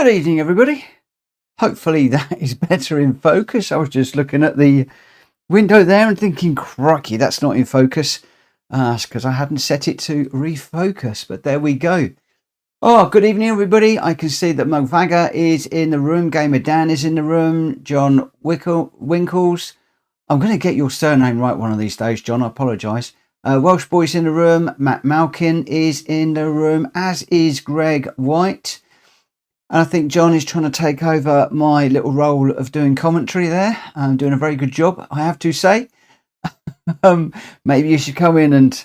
Good evening, everybody. Hopefully that is better in focus. I was just looking at the window there and thinking, crikey, that's not in focus. Because I hadn't set it to refocus, but there we go. Oh, good evening, everybody. I can see that Movaga is in the room. Gamer Dan is in the room. John Winkles. I'm going to get your surname right one of these days, John. I apologise. Welsh Boy's in the room. Matt Malkin is in the room, as is Greg White. And I think John is trying to take over my little role of doing commentary there. I'm doing a very good job, I have to say. Maybe you should come in and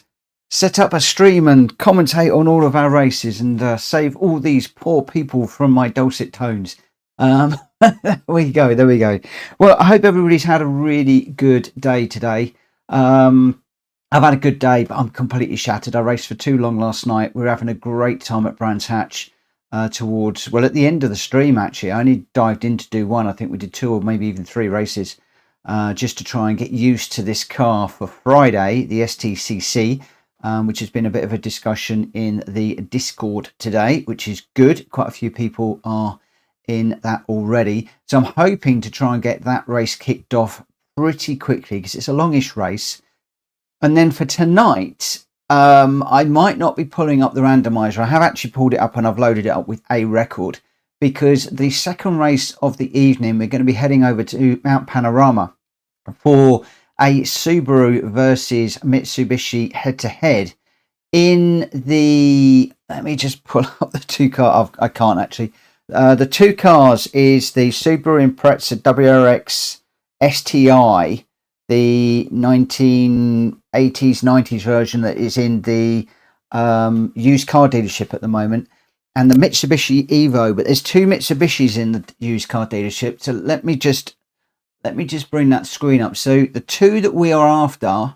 set up a stream and commentate on all of our races and save all these poor people from my dulcet tones. There we go. Well, I hope everybody's had a really good day today. I've had a good day, but I'm completely shattered. I raced for too long last night. We were having a great time at Brands Hatch. At the end of the stream, actually. I only dived in to do one. I think we did two or maybe even three races just to try and get used to this car for Friday, the STCC, which has been a bit of a discussion in the Discord today, which is good. Quite a few people are in that already. So I'm hoping to try and get that race kicked off pretty quickly because it's a longish race. And then for tonight, I might not be pulling up the randomizer. I have actually pulled it up and I've loaded it up with a record because the second race of the evening, we're going to be heading over to Mount Panorama for a Subaru versus Mitsubishi head-to-head in the, let me just pull up the two cars. I can't actually. The two cars is the Subaru Impreza WRX STI, the 1980s, 90s version that is in the used car dealership at the moment, and the Mitsubishi Evo. But there's two Mitsubishis in the used car dealership. So let me just bring that screen up. So the two that we are after,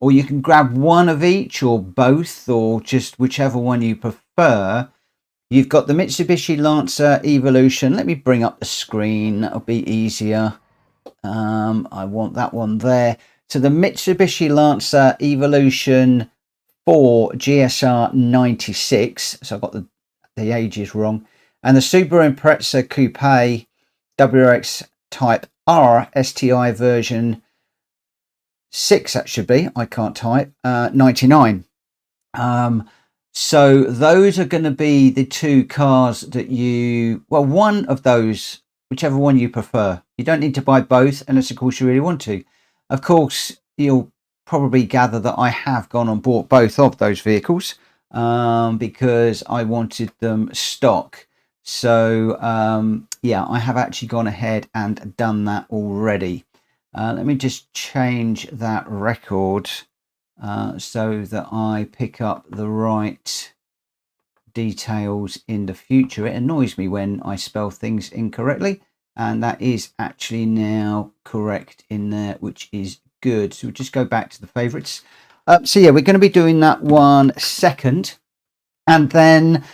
or you can grab one of each or both, or just whichever one you prefer. You've got the Mitsubishi Lancer Evolution. Let me bring up the screen. That'll be easier. I want that one there. So the Mitsubishi Lancer Evolution 4 GSR 96. So I've got the ages wrong. And the Subaru Impreza Coupe WRX Type R STI version 6, that should be. I can't type. 99. So those are going to be the two cars that one of those, whichever one you prefer. You don't need to buy both unless, of course, you really want to. Of course, you'll probably gather that I have gone and bought both of those vehicles because I wanted them stock. So, yeah, I have actually gone ahead and done that already. Let me just change that record so that I pick up the right details in the future. It annoys me when I spell things incorrectly. And that is actually now correct in there, which is good. So we'll just go back to the favorites. So yeah, we're going to be doing that one second. And then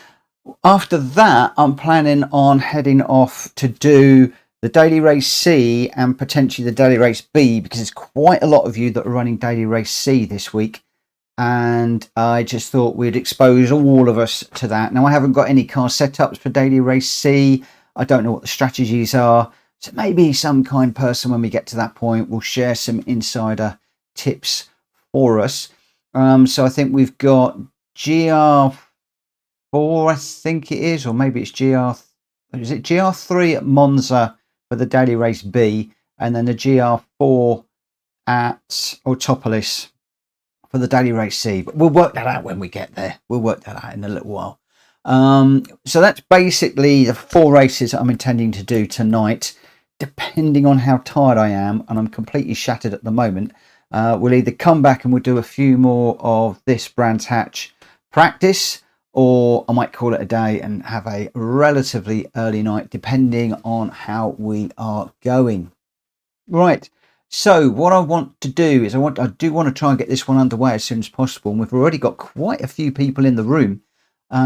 after that, I'm planning on heading off to do the Daily Race C and potentially the Daily Race B, because there's quite a lot of you that are running Daily Race C this week. And I just thought we'd expose all of us to that. Now, I haven't got any car setups for Daily Race C. I don't know what the strategies are. So maybe some kind person, when we get to that point, will share some insider tips for us. So I think we've got GR4, I think it is, or maybe it's GR3 at Monza for the Daily Race B, and then the GR4 at Autopolis for the Daily Race C. But we'll work that out when we get there. We'll work that out in a little while. So that's basically the four races I'm intending to do tonight, depending on how tired I am, and I'm completely shattered at the moment. We'll either come back and we'll do a few more of this Brands Hatch practice, or I might call it a day and have a relatively early night, depending on how we are going. Right. So what I want to do is I do want to try and get this one underway as soon as possible. And we've already got quite a few people in the room.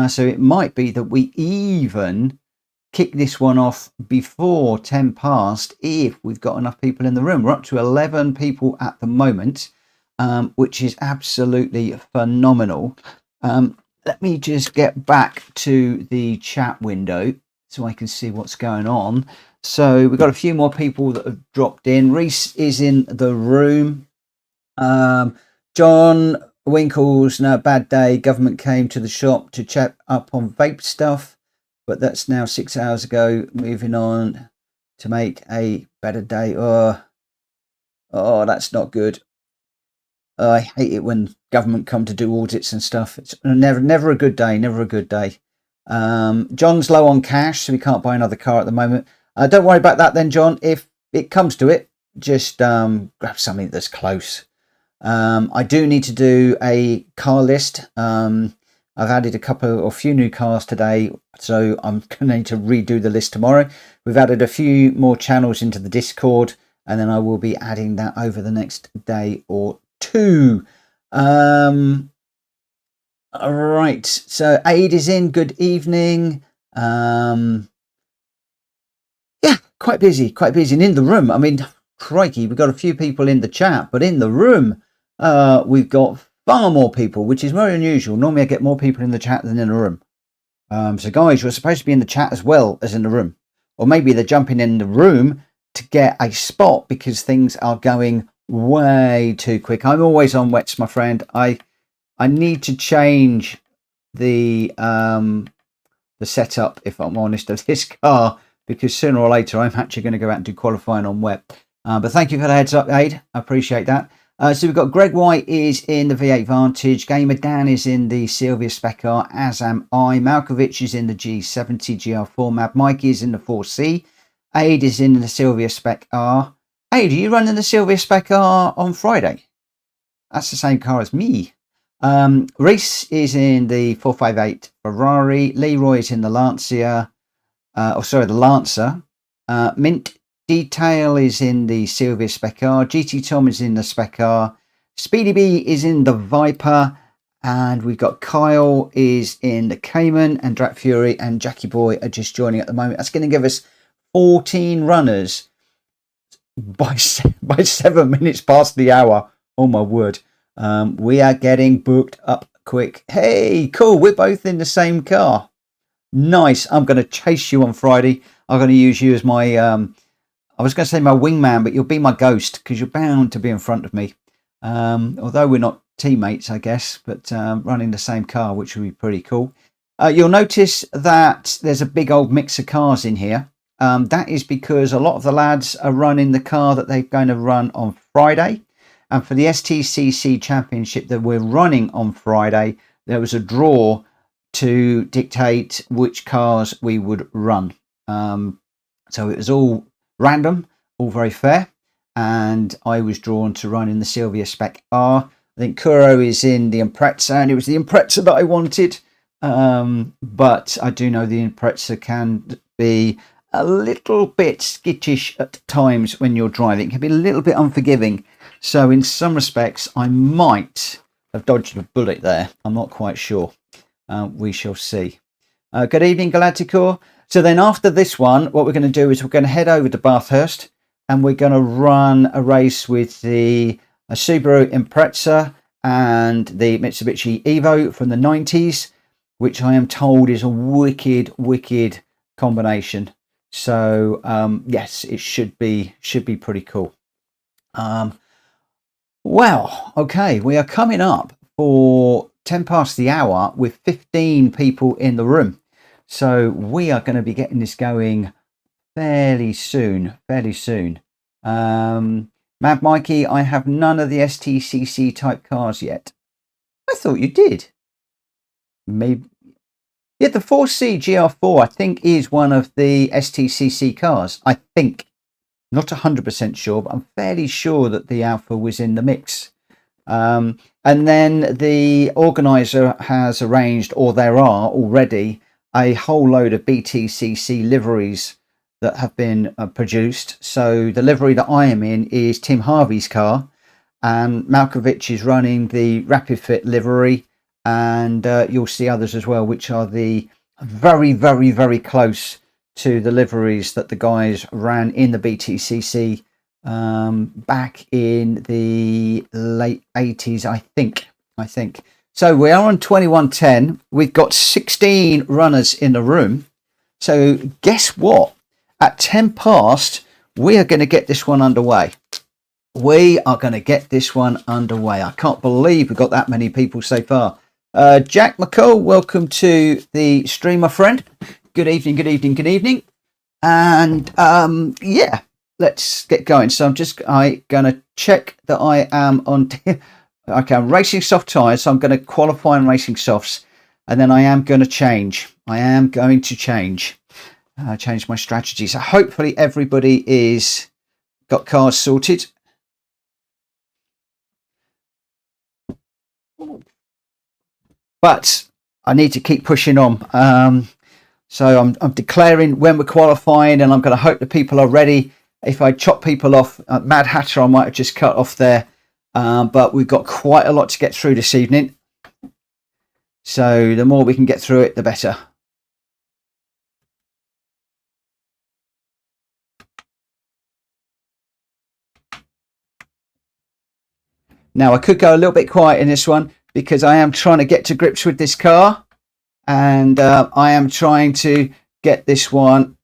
So it might be that we even kick this one off before 10 past if we've got enough people in the room. We're up to 11 people at the moment, which is absolutely phenomenal. Let me just get back to the chat window so I can see what's going on. So we've got a few more people that have dropped in. Reese is in the room. John Winkles, no, bad day. Government came to the shop to check up on vape stuff, but that's now 6 hours ago. Moving on to make a better day. Oh, that's not good. I hate it when government come to do audits and stuff. It's never a good day. Never a good day. John's low on cash, so we can't buy another car at the moment. Don't worry about that then, John. If it comes to it, just grab something that's close. I do need to do a car list. I've added a few new cars today, so I'm going to need to redo the list tomorrow. We've added a few more channels into the Discord, and then I will be adding that over the next day or two. All right, so Aid is in. Good evening. Yeah, quite busy, and in the room, I mean, crikey, we've got a few people in the chat, but in the room, we've got far more people, which is very unusual. Normally I get more people in the chat than in the room. So guys, you're supposed to be in the chat as well as in the room, or maybe they're jumping in the room to get a spot because things are going way too quick. I'm always on wets, my friend. I need to change the setup, if I'm honest, of this car, because sooner or later I'm actually going to go out and do qualifying on wet. But thank you for the heads up, Aid. I appreciate that. So we've got Greg White is in the V8 Vantage. Gamer Dan is in the Sylvia Spec R, as am I. Malkovich is in the G70 GR4. Mad Mikey is in the 4C. Aid is in the Sylvia Spec R. Aid, are you running the Sylvia Spec R on Friday? That's the same car as me. Reese is in the 458 Ferrari. Leroy is in the Lancia. The Lancer. Mint Detail is in the Sylvia Spec R. GT Tom is in the Spec R. Speedy B is in the Viper. And we've got Kyle is in the Cayman. And Drat Fury and Jackie Boy are just joining at the moment. That's going to give us 14 runners by 7 minutes past the hour. Oh my word. We are getting booked up quick. Hey, cool. We're both in the same car. Nice. I'm going to chase you on Friday. I'm going to use you as my, I was going to say my wingman, but you'll be my ghost because you're bound to be in front of me. Although we're not teammates, I guess, but running the same car, which would be pretty cool. You'll notice that there's a big old mix of cars in here. That is because a lot of the lads are running the car that they're going to run on Friday. And for the STCC Championship that we're running on Friday, there was a draw to dictate which cars we would run. So it was all random, all very fair. And I was drawn to run in the Sylvia Spec R. I think Kuro is in the Impreza, and it was the Impreza that I wanted. But I do know the Impreza can be a little bit skittish at times when you're driving. It can be a little bit unforgiving. So in some respects, I might have dodged a bullet there. I'm not quite sure. We shall see. Good evening, Galacticor. So then after this one, what we're going to do is we're going to head over to Bathurst and we're going to run a race with the Subaru Impreza and the Mitsubishi Evo from the 90s, which I am told is a wicked, wicked combination. So yes, it should be pretty cool. Well, okay, we are coming up for 10 past the hour with 15 people in the room. So we are going to be getting this going fairly soon. Mad Mikey, I have none of the STCC type cars yet. I thought you did. Maybe. Yeah, the 4C GR4, I think, is one of the STCC cars. I think. Not 100% sure, but I'm fairly sure that the Alpha was in the mix. And then the organizer has arranged, or there are already, a whole load of BTCC liveries that have been produced. So the livery that I am in is Tim Harvey's car, and Malkovich is running the Rapid Fit livery, and you'll see others as well, which are the very, very, very close to the liveries that the guys ran in the BTCC back in the late 80s, I think. So we are on 2110. We've got 16 runners in the room. So guess what? At 10 past, we are going to get this one underway. We are going to get this one underway. I can't believe we've got that many people so far. Jack McCall, welcome to the stream, my friend. Good evening, good evening, good evening. And yeah, let's get going. So I'm going to check that I am on. Okay, I'm racing soft tyres, so I'm going to qualify on racing softs, and then I am going to change. Change my strategy. So hopefully everybody is got cars sorted. But I need to keep pushing on. So I'm declaring when we're qualifying, and I'm going to hope that people are ready. If I chop people off, Mad Hatter, I might have just cut off there. But we've got quite a lot to get through this evening. So the more we can get through it, the better. Now, I could go a little bit quiet in this one because I am trying to get to grips with this car, and I am trying to get this one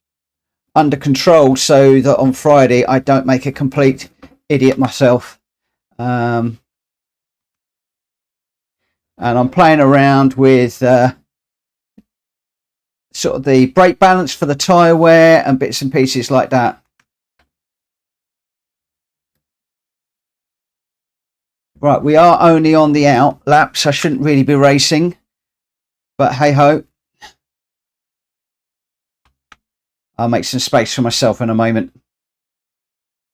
under control so that on Friday I don't make a complete idiot myself. And I'm playing around with sort of the brake balance for the tyre wear and bits and pieces like that. Right, we are only on the out laps. I shouldn't really be racing, but hey ho. I'll make some space for myself in a moment.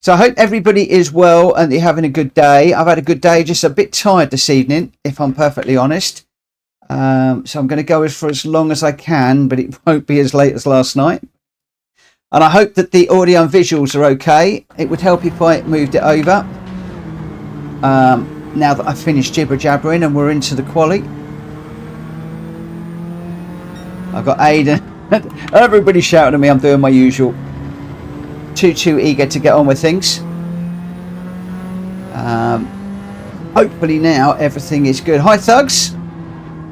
So I hope everybody is well and you're having a good day. I've had a good day, just a bit tired this evening, if I'm perfectly honest. So I'm going to go for as long as I can, but it won't be as late as last night. And I hope that the audio and visuals are okay. It would help if I moved it over. Now that I've finished jibber jabbering and we're into the quali. I've got Aidan. Everybody shouting at me. I'm doing my usual. Too eager to get on with things. Hopefully now everything is good. Hi Thugs.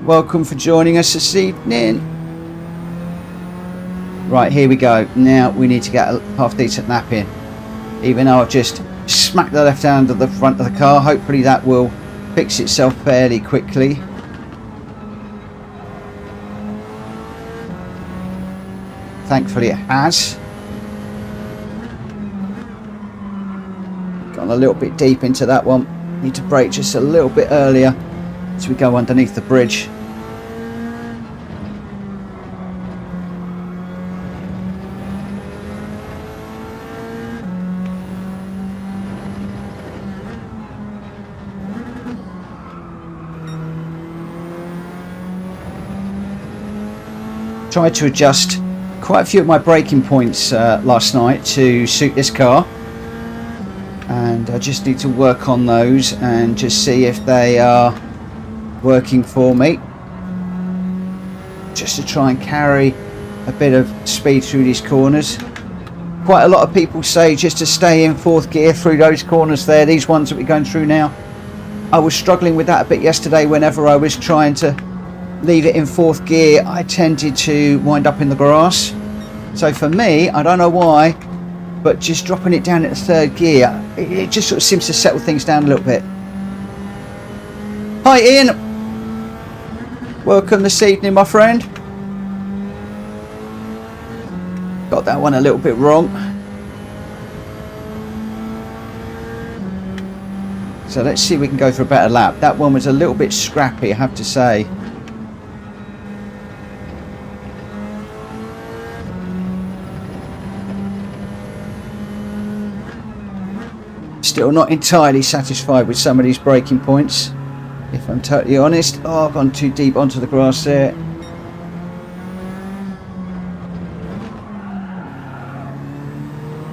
Welcome for joining us this evening. Right, here we go. Now we need to get a half decent nap in. Even though I've just smacked the left hand of the front of the car. Hopefully that will fix itself fairly quickly. Thankfully it has. Gone a little bit deep into that one. Need to brake just a little bit earlier as we go underneath the bridge. Tried to adjust quite a few of my braking points last night to suit this car, and I just need to work on those and just see if they are working for me, just to try and carry a bit of speed through these corners. Quite a lot of people say just to stay in fourth gear through those corners there, these ones that we're going through now. I was struggling with that a bit yesterday. Whenever I was trying to leave it in fourth gear, I tended to wind up in the grass. So for me, I don't know why, but just dropping it down into third gear, it just sort of seems to settle things down a little bit. Hi Ian, welcome this evening, my friend. Got that one a little bit wrong. So let's see if we can go for a better lap. That one was a little bit scrappy, I have to say. Still not entirely satisfied with some of these braking points, if I'm totally honest. Oh, I've gone too deep onto the grass there.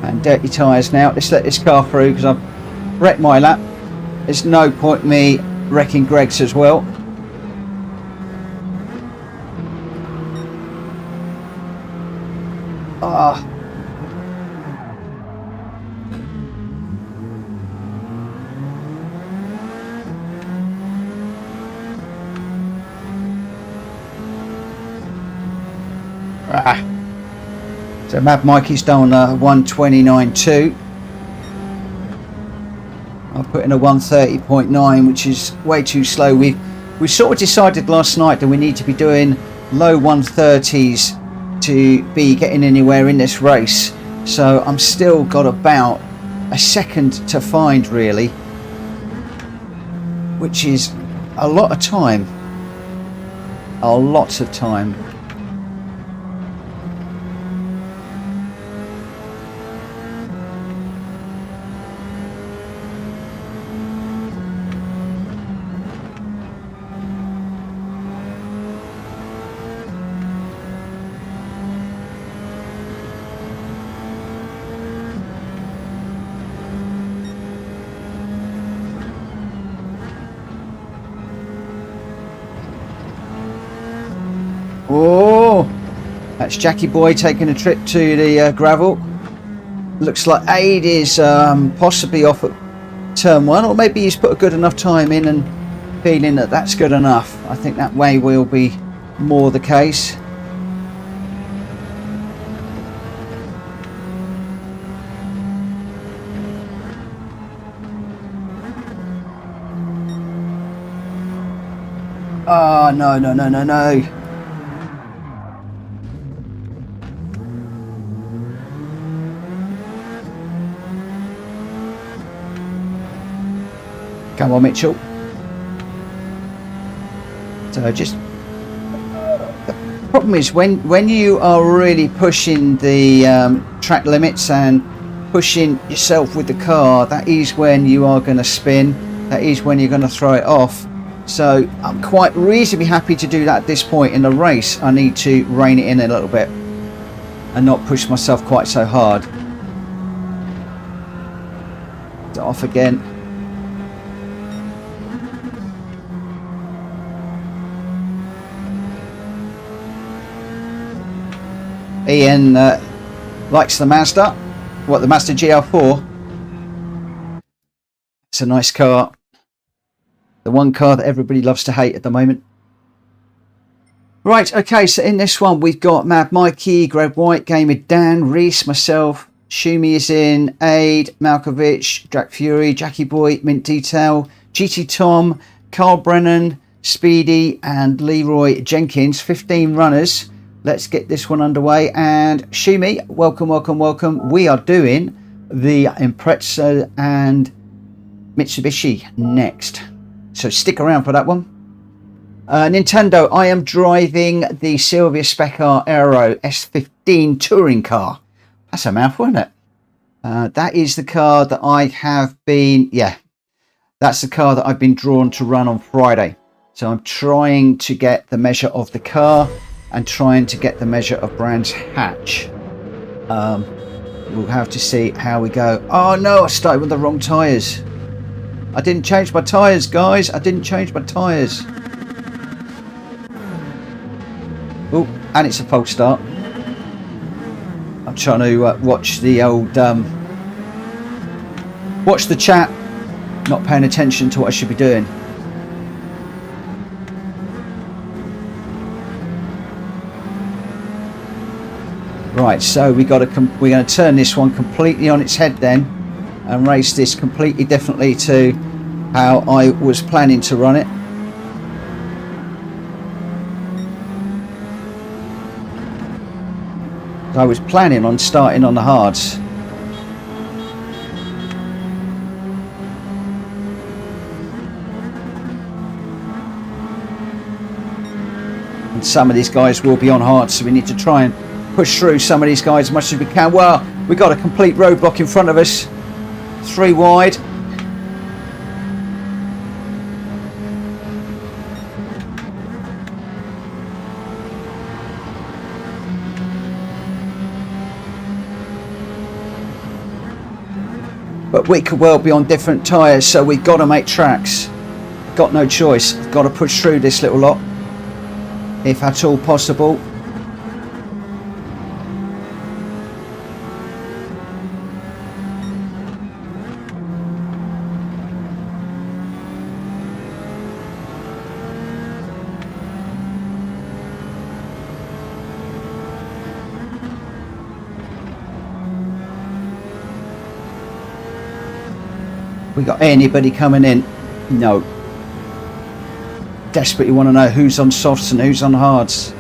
And dirty tyres now. Let's let this car through because I've wrecked my lap. There's no point me wrecking Greg's as well. Ah. So Mad Mikey's done 129.2. I've put in a 130.9, which is way too slow. We sort of decided last night that we need to be doing low 130s to be getting anywhere in this race. So I'm still got about a second to find, really, which is a lot of time. A lot of time. Oh, that's Jackie Boy taking a trip to the gravel. Looks like Aid is possibly off at turn 1, or maybe he's put a good enough time in and feeling that that's good enough. I think that way will be more the case. Oh, no, no, no, no, no. Come on, Mitchell. So just the problem is when you are really pushing the track limits and pushing yourself with the car, that is when you are going to spin. That is when you're going to throw it off. So I'm quite reasonably happy to do that at this point in the race. I need to rein it in a little bit and not push myself quite so hard. Off again. Ian likes the Mazda. What, the Mazda GR4? It's a nice car. The one car that everybody loves to hate at the moment. Right, okay, so in this one we've got Mad Mikey, Greg White, Gamer Dan, Reese, myself, Shumi is in, Aid, Malkovich, Drac Fury, Jackie Boy, Mint Detail, GT Tom, Carl Brennan, Speedy and Leroy Jenkins. 15 runners. Let's get this one underway. And Shumi, welcome, welcome, welcome. We are doing the Impreza and Mitsubishi next. So stick around for that one. Nintendo, I am driving the Silvia Specar Aero S15 touring car. That's a mouthful, isn't it? That is the car that I have been, that's the car that I've been drawn to run on Friday. So I'm trying to get the measure of the car and trying to get the measure of Brands Hatch. We'll have to see how we go. Oh no, I started with the wrong tyres. I didn't change my tyres, guys. I didn't change my tyres. Oh, and it's a false start. I'm trying to watch the old... watch the chat. Not paying attention to what I should be doing. Right, so we're going to turn this one completely on its head then and race this completely differently to how I was planning to run it. So I was planning on starting on the hards. And some of these guys will be on hard, so we need to try and push through some of these guys as much as we can. Well, we've got a complete roadblock in front of us. 3 wide. But we could well be on different tyres, so we've got to make tracks. Got no choice. Got to push through this little lot, if at all possible. We got anybody coming in? No. Desperately want to know who's on softs and who's on hards.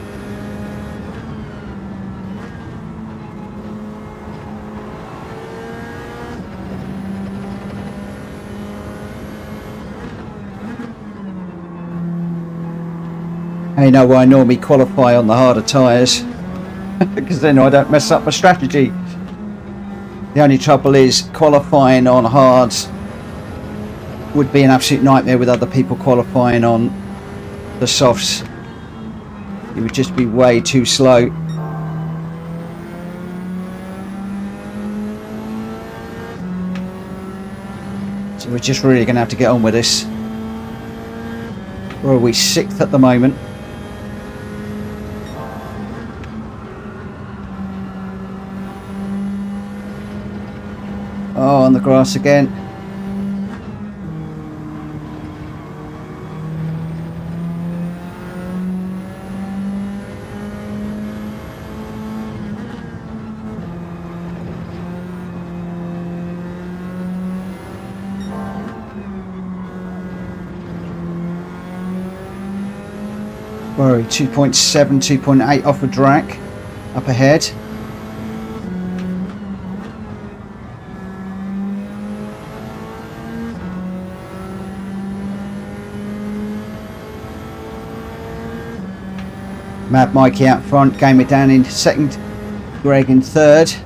I know I normally qualify on the harder tyres because then I don't mess up my strategy. The only trouble is qualifying on hards would be an absolute nightmare with other people qualifying on the softs. You would just be way too slow. So we're just really going to have to get on with this. Or are we 6th at the moment? Oh, on the grass again. Where are we? 2.7, 2.8 off a drag up ahead. Mad Mikey out front, Gamer down in 2nd, Greg in 3rd.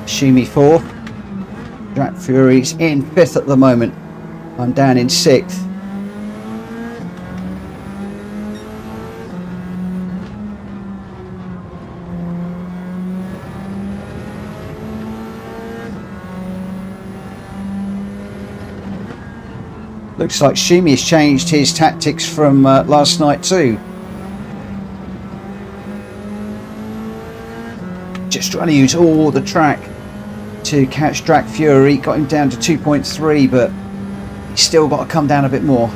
Shimi 4th. Jack Fury's in 5th at the moment. I'm down in 6th. Looks like Shimi has changed his tactics from last night too. Just trying to use all the track to catch Drac Fury. Got him down to 2.3, but he's still got to come down a bit more.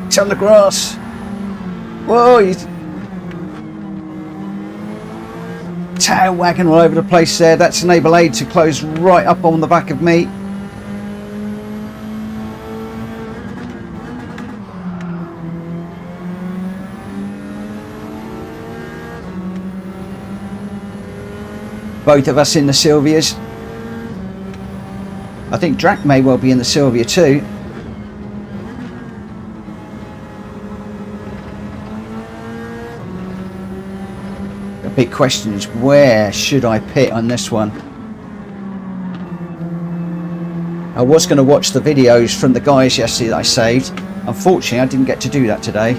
It's on the grass. Whoa, he's tail wagging all over the place there. That's enable aid to close right up on the back of me. Both of us in the Sylvias. I think Drac may well be in the Sylvia too. Big question is, where should I pit on this one? I was going to watch the videos from the guys yesterday that I saved. Unfortunately, I didn't get to do that today,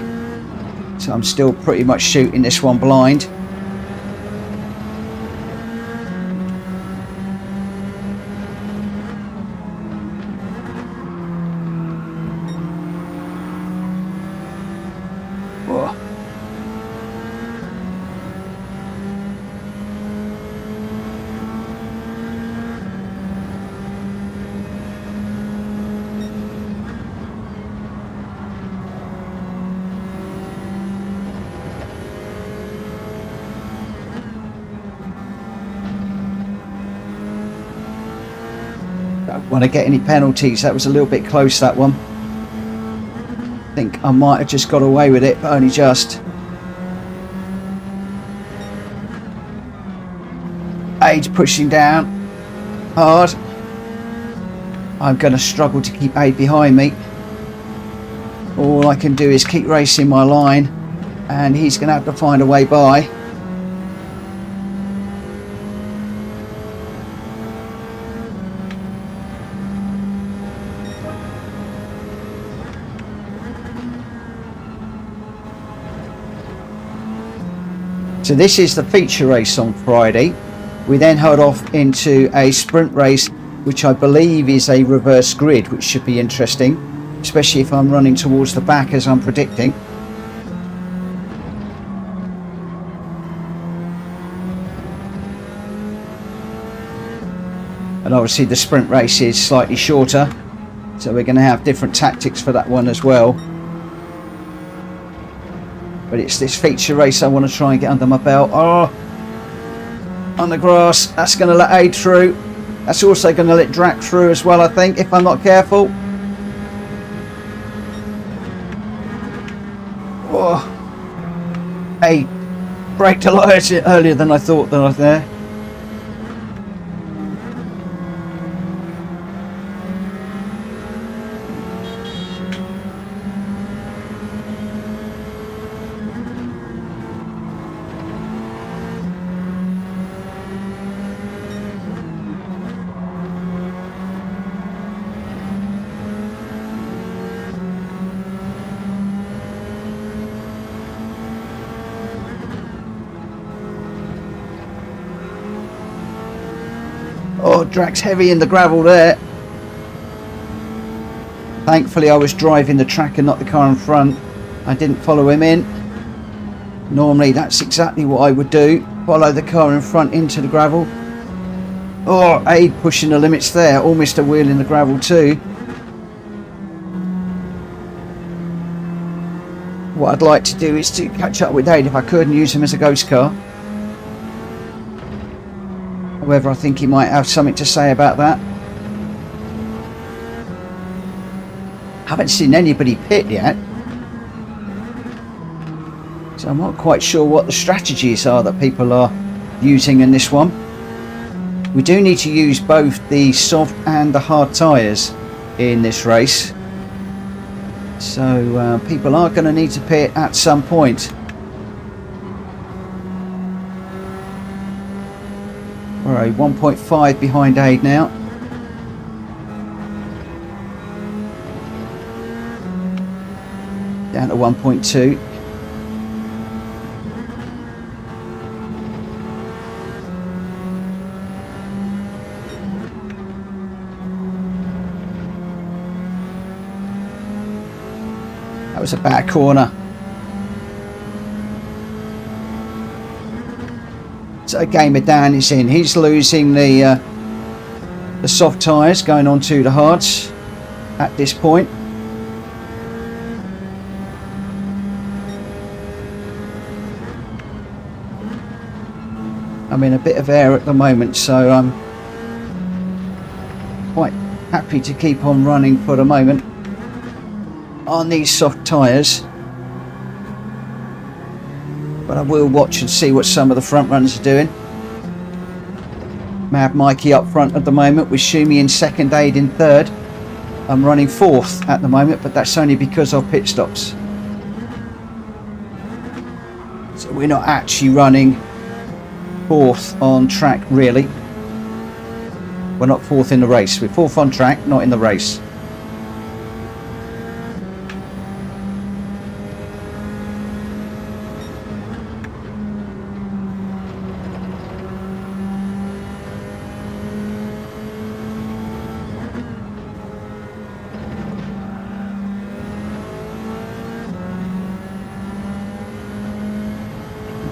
so I'm still pretty much shooting this one blind. Don't want to get any penalties. That was a little bit close, that one. I think I might have just got away with it, but only just. Aid pushing down hard. I'm going to struggle to keep Aid behind me. All I can do is keep racing my line, and he's going to have to find a way by. So this is the feature race on Friday. We then head off into a sprint race, which I believe is a reverse grid, which should be interesting. especially if I'm running towards the back as I'm predicting. And obviously the sprint race is slightly shorter, so we're going to have different tactics for that one as well. But it's this feature race I want to try and get under my belt. Oh, on the grass, that's going to let Aid through. That's also going to let Drac through as well, I think, if I'm not careful. Oh, Aid braked a lot earlier than I thought that I was there. Oh, Drac's heavy in the gravel there. Thankfully I was driving the track and not the car in front. I didn't follow him in. Normally that's exactly what I would do. Follow the car in front into the gravel. Oh, Aid pushing the limits there. Almost a wheel in the gravel too. What I'd like to do is to catch up with Aid if I could and use him as a ghost car. However, I think he might have something to say about that. Haven't seen anybody pit yet, so I'm not quite sure what the strategies are that people are using in this one. We do need to use both the soft and the hard tyres in this race, so people are going to need to pit at some point. We're 1.5 behind Aid now. Down to 1.2. That was a bad corner. So a gamer Dan is in. He's losing the soft tyres, going on to the hards at this point. I'm in a bit of air at the moment, so I'm quite happy to keep on running for the moment on these soft tyres. But I will watch and see what some of the front runners are doing. Mad Mikey up front at the moment with Shumi in second, Aid in third. I'm running fourth at the moment, but that's only because of pit stops. So we're not actually running fourth on track really. We're not fourth in the race. We're fourth on track, not in the race.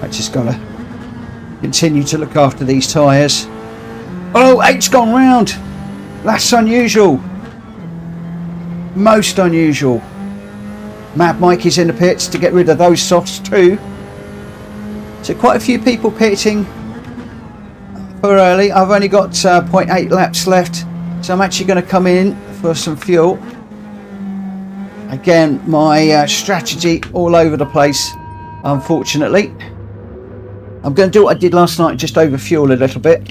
I just gotta continue to look after these tyres. Oh, Eight's gone round. That's unusual. Most unusual. Mad Mike is in the pits to get rid of those softs too. So quite a few people pitting for early. I've only got 0.8 laps left, so I'm actually going to come in for some fuel. Again, my strategy all over the place, unfortunately. I'm going to do what I did last night, just over fuel a little bit.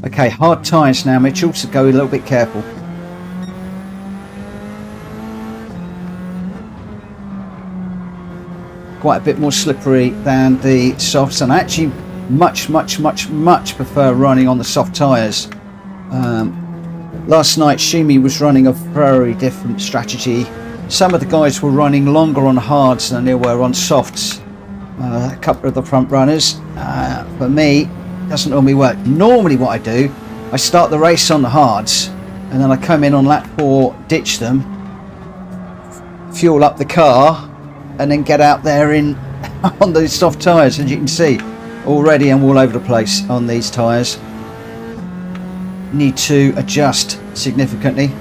Okay, hard tyres now, Mitchell, so go a little bit careful. Quite a bit more slippery than the softs, and I actually much prefer running on the soft tyres. Last night Shumi was running a very different strategy Some of the guys were running longer on hards than they were on softs. A couple of the front runners. For me, it doesn't normally work. Normally what I do, I start the race on the hards, and then I come in on lap 4, ditch them, fuel up the car, and then get out there in on the soft tyres. As you can see, already I'm all over the place on these tyres. Need to adjust significantly.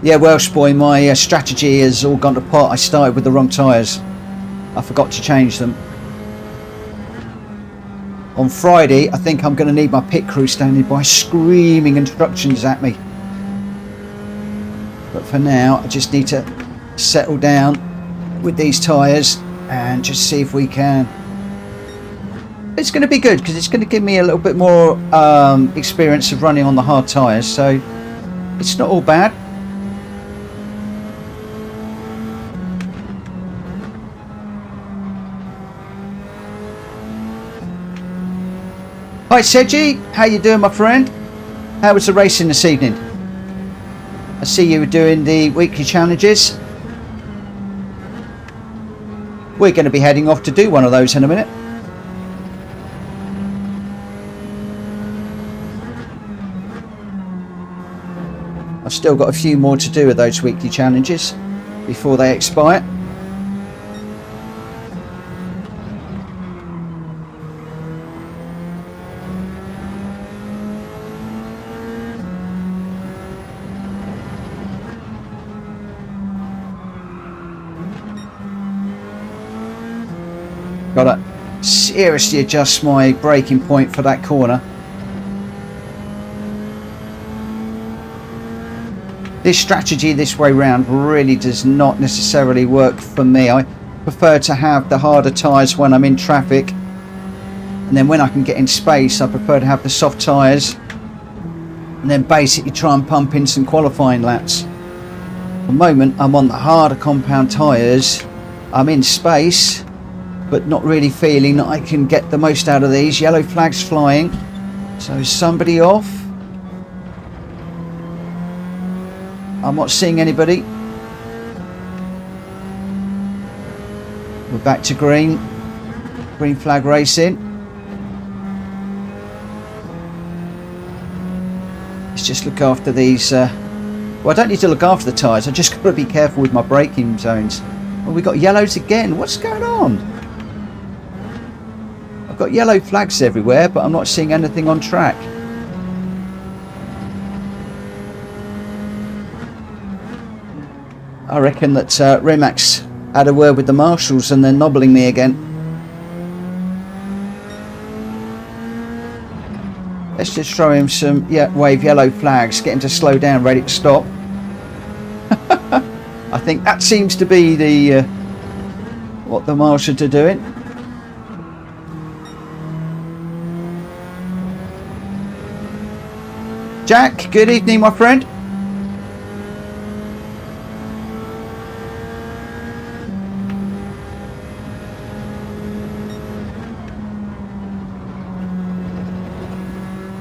Yeah, Welsh boy, my strategy has all gone to pot. I started with the wrong tyres. I forgot to change them. On Friday, I think I'm going to need my pit crew standing by screaming instructions at me. But for now, I just need to settle down with these tyres and just see if we can. It's going to be good because it's going to give me a little bit more experience of running on the hard tyres, so it's not all bad. Hi Seji, how you doing my friend? How was the racing this evening? I see you were doing the weekly challenges. We're going to be heading off to do one of those in a minute. I've still got a few more to do with those weekly challenges before they expire. Got to seriously adjust my braking point for that corner. This strategy this way round really does not necessarily work for me. I prefer to have the harder tyres when I'm in traffic, and then when I can get in space I prefer to have the soft tyres, and then basically try and pump in some qualifying laps. At the moment I'm on the harder compound tyres. I'm in space but not really feeling that I can get the most out of these. Yellow flags flying, so is somebody off? I'm not seeing anybody. We're back to green. Green flag racing. Let's just look after these. Well, I don't need to look after the tyres. I just got to be careful with my braking zones. Well, we got yellows again. What's going on? I've got yellow flags everywhere, but I'm not seeing anything on track. I reckon that Remax had a word with the marshals and they're nobbling me again. Let's just throw him some wave yellow flags, get him to slow down, ready to stop. I think that seems to be the what the marshals are doing. Jack, good evening my friend.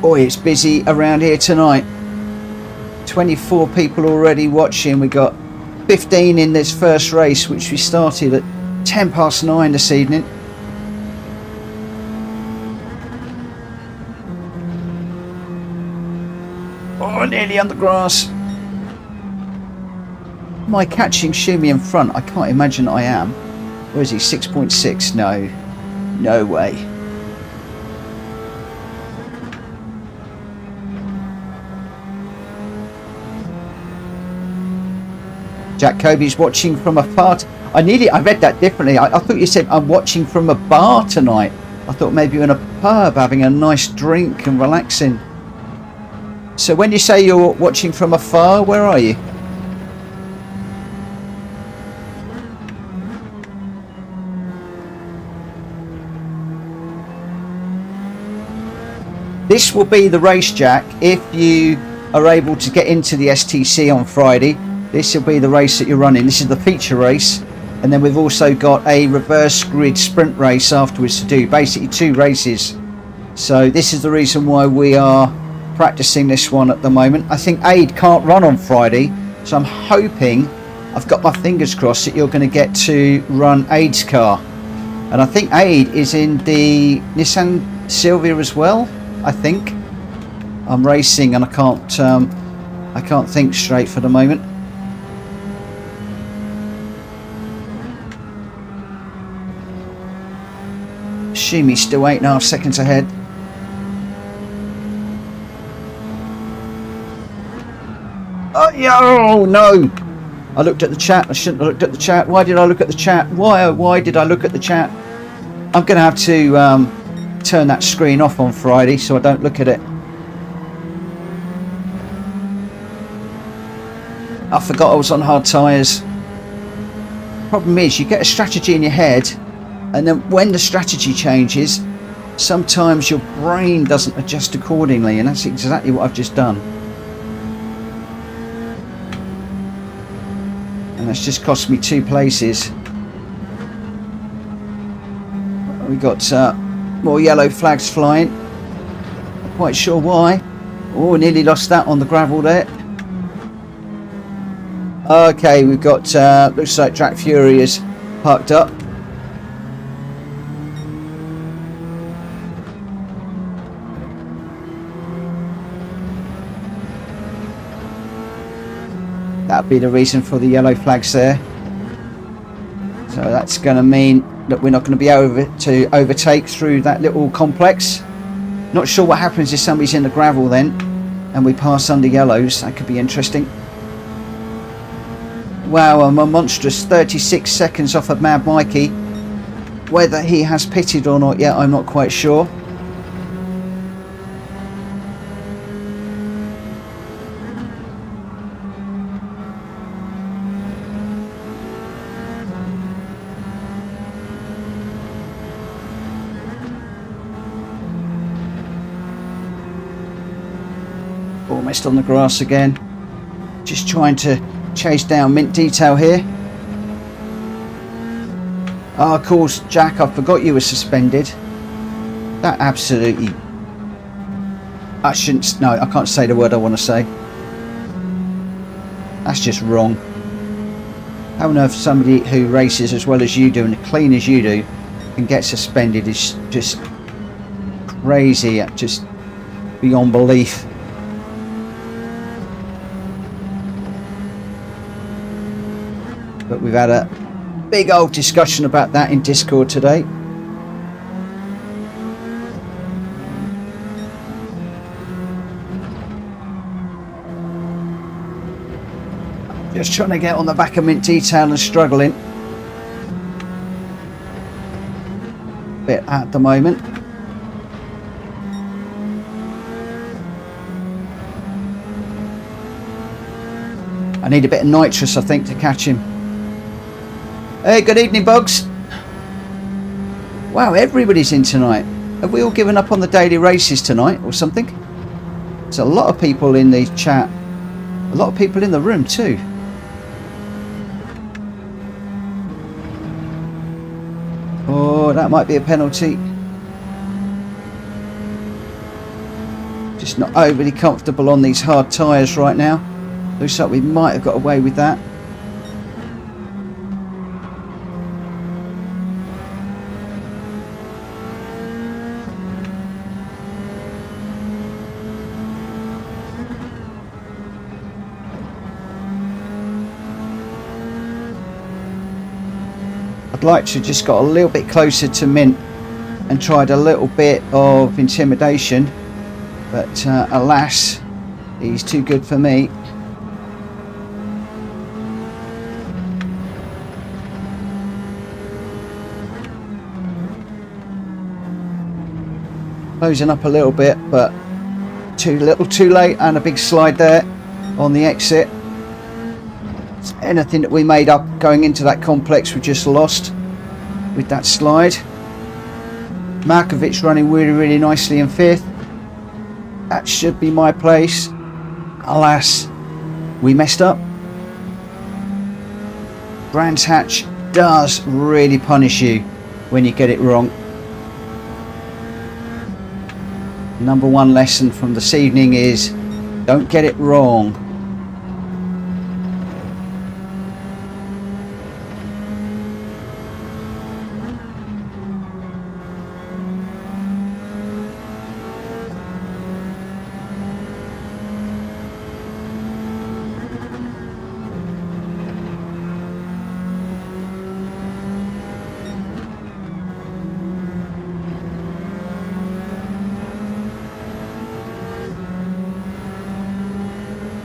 Boy, it's busy around here tonight. 24 people already watching. We got 15 in this first race, which we started at 9:10 this evening. Oh, nearly on the grass. Am I catching Shumi in front? I can't imagine I am. Where is he? 6.6? No. No way. Jack Kobe's watching from afar. I read that differently. I thought you said I'm watching from a bar tonight. I thought maybe you're in a pub having a nice drink and relaxing. So when you say you're watching from afar, where are you? This will be the race, Jack, if you are able to get into the STC on Friday. This will be the race that you're running. This is the feature race, and then we've also got a reverse grid sprint race afterwards to do. Basically 2 races. So this is the reason why we are practicing this one at the moment. I think Aid can't run on Friday, so I'm hoping, I've got my fingers crossed, that you're going to get to run Aid's car. And I think Aid is in the Nissan Silvia as well, I think. I'm racing and I can't think straight for the moment. Assume he's still 8.5 seconds ahead. Oh, yeah, oh no! I looked at the chat. I shouldn't have looked at the chat. Why did I look at the chat? Why did I look at the chat? I'm going to have to turn that screen off on Friday so I don't look at it. I forgot I was on hard tyres. Problem is, you get a strategy in your head, and then when the strategy changes, sometimes your brain doesn't adjust accordingly, and that's exactly what I've just done. And that's just cost me 2 places. We got more yellow flags flying. Not quite sure why. Oh, nearly lost that on the gravel there. Okay, we've got looks like Track Fury is parked up. That'd be the reason for the yellow flags there. So that's going to mean that we're not going to be able to overtake through that little complex. Not sure what happens if somebody's in the gravel then and we pass under yellows. That could be interesting. Wow, I'm a monstrous 36 seconds off of Mad Mikey. Whether he has pitted or not yet, I'm not quite sure. Almost on the grass again. Just trying to chase down Mint Detail here. Oh, of course, Jack, I forgot you were suspended. That absolutely... I shouldn't... No, I can't say the word I want to say. That's just wrong. How on earth somebody who races as well as you do and as clean as you do can get suspended is just crazy, just beyond belief. But we've had a big old discussion about that in Discord today. Just trying to get on the back of Mint Detail and struggling a bit at the moment. I need a bit of nitrous, I think, to catch him. Hey, good evening, Bugs. Wow, everybody's in tonight. Have we all given up on the daily races tonight or something? There's a lot of people in the chat. A lot of people in the room too. Oh, that might be a penalty. Just not overly comfortable on these hard tyres right now. Looks like we might have got away with that. I'd like to have just got a little bit closer to Mint and tried a little bit of intimidation, but alas, he's too good for me. Closing up a little bit, but too little too late, and a big slide there on the exit. Anything that we made up going into that complex we just lost with that slide. Markovic running really nicely in 5th. That should be my place. Alas, we messed up. Brands Hatch does really punish you when you get it wrong. Number one lesson from this evening is don't get it wrong.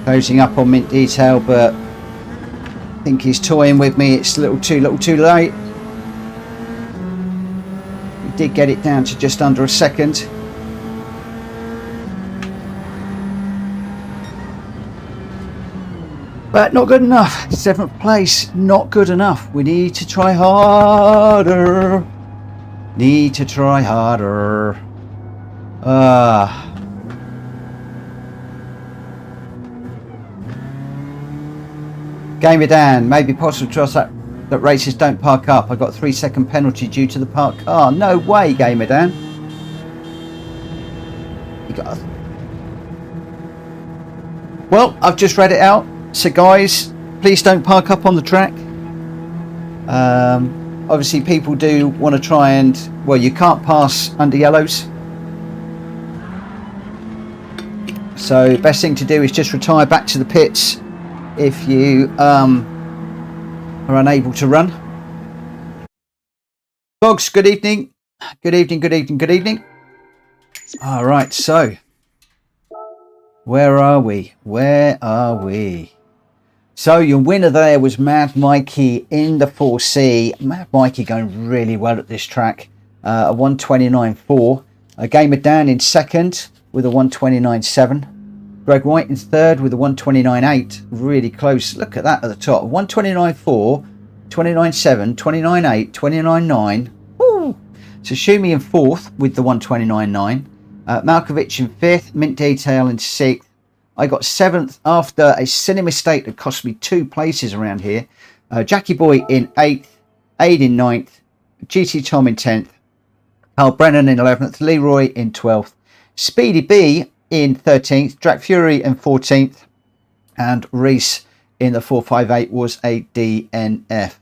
Closing up on mint detail, but I think he's toying with me. It's a little too late. We did get it down to just under a second. But not good enough. 7th place, not good enough. We need to try harder. Need to try harder. Gamer Dan, maybe possible to trust that races don't park up. I got a 3-second penalty due to the parked car. No way, Gamer Dan. You got. Well, I've just read it out. So guys, please don't park up on the track. Obviously, people do want to try and, well, you can't pass under yellows. So best thing to do is just retire back to the pits if you are unable to run. Folks, good evening. Good evening. All right, so where are we? So your winner there was Mad Mikey in the 4C. Mad Mikey going really well at this track. A 129.4. Gamer Dan in second with a 129.7. Greg White in third with a 129.8. Really close. Look at that at the top. 129.4, 29.7, 29.8, 29.9. Woo! So Shumi in fourth with the 129.9. Malkovich in fifth. Mint Detail in sixth. I got seventh after a silly mistake that cost me 2 places around here. Jackie Boy in eighth. Aid in ninth. GT Tom in 10th. Carl Brennan in 11th. Leroy in 12th. Speedy B in 13th, Drac Fury in 14th, and Reese in the 458 was a DNF.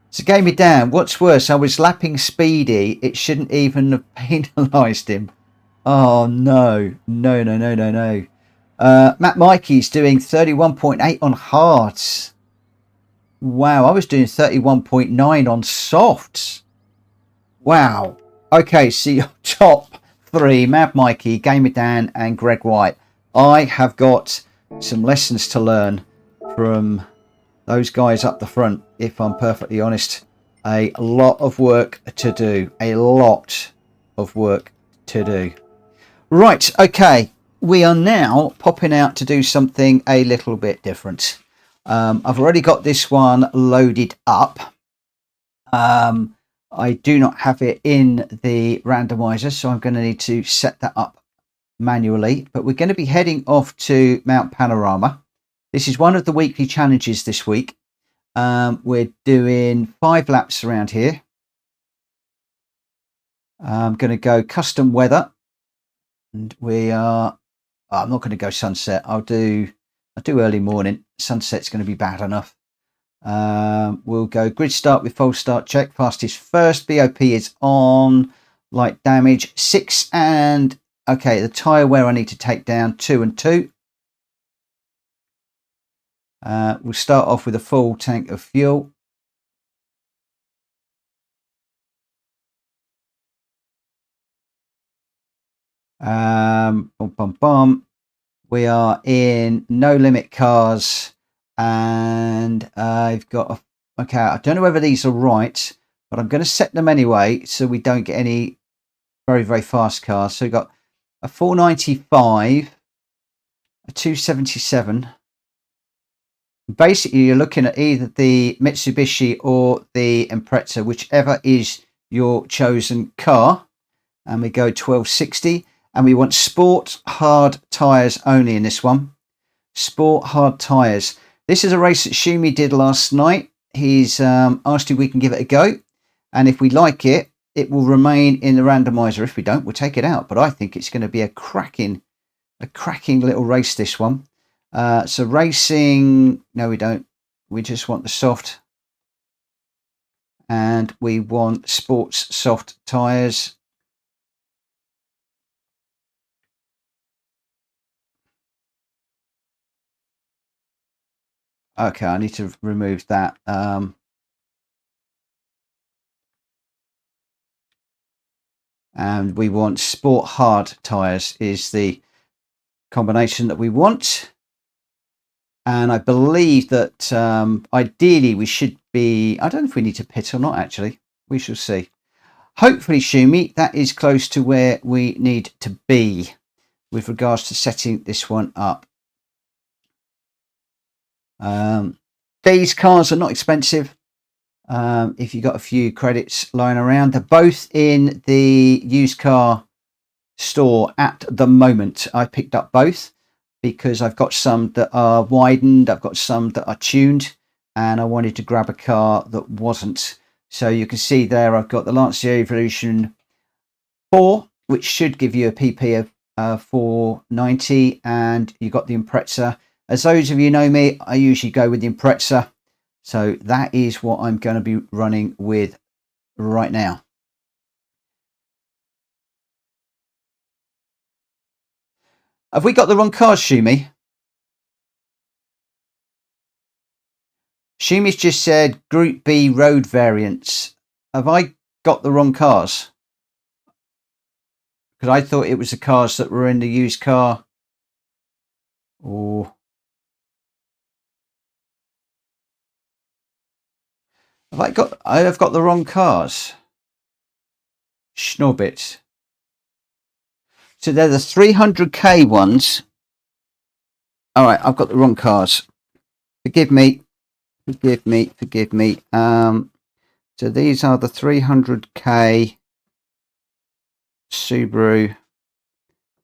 So Game Me Down, what's worse, I was lapping Speedy, it shouldn't even have penalised him. Oh no. Matt Mikey's doing 31.8 on hards. Wow, I was doing 31.9 on softs. Wow. Okay, so your top 3, Mad Mikey, Gamer Dan and Greg White. I have got some lessons to learn from those guys up the front, if I'm perfectly honest. A lot of work to do. Right, okay. We are now popping out to do something a little bit different. I've already got this one loaded up. I do not have it in the randomizer, so I'm going to need to set that up manually. But we're going to be heading off to Mount Panorama. This is one of the weekly challenges this week. We're doing 5 laps around here. I'm going to go custom weather. And we are... I'm not going to go sunset. I'll do early morning. Sunset's going to be bad enough. We'll go grid start with false start check. Fastest first. BOP is on. Light damage 6 and okay. The tyre wear I need to take down 2 and 2. We'll start off with a full tank of fuel. We are in no limit cars. And I've got okay, I don't know whether these are right, but I'm going to set them anyway so we don't get any very fast cars. So we've got a 495, a 277. Basically, you're looking at either the Mitsubishi or the Impreza, whichever is your chosen car. And we go 1260, and we want sport hard tyres only in this one. Sport hard tyres. This is a race that Shumi did last night. He's asked if we can give it a go. And if we like it, it will remain in the randomizer. If we don't, we'll take it out. But I think it's going to be a cracking little race, this one. So racing, no, we don't. We just want the soft. And we want sports soft tyres. Okay, I need to remove that. And we want sport hard tyres is the combination that we want. And I believe that ideally we should be, I don't know if we need to pit or not, actually. We shall see. Hopefully, Shumi, that is close to where we need to be with regards to setting this one up. These cars are not expensive. If you've got a few credits lying around, they're both in the used car store at the moment. I picked up both because I've got some that are widened, I've got some that are tuned, and I wanted to grab a car that wasn't. So you can see there I've got the Lancia Evolution 4, which should give you a PP of 490, and you got the Impreza. As those of you know me, I usually go with the Impreza. So that is what I'm going to be running with right now. Have we got the wrong cars, Shumi? Shumi's just said Group B road variants. Have I got the wrong cars? Because I thought it was the cars that were in the used car. Or I have got the wrong cars. Schnorbit. So they're the 300k ones. All right, I've got the wrong cars. Forgive me. So these are the 300k Subaru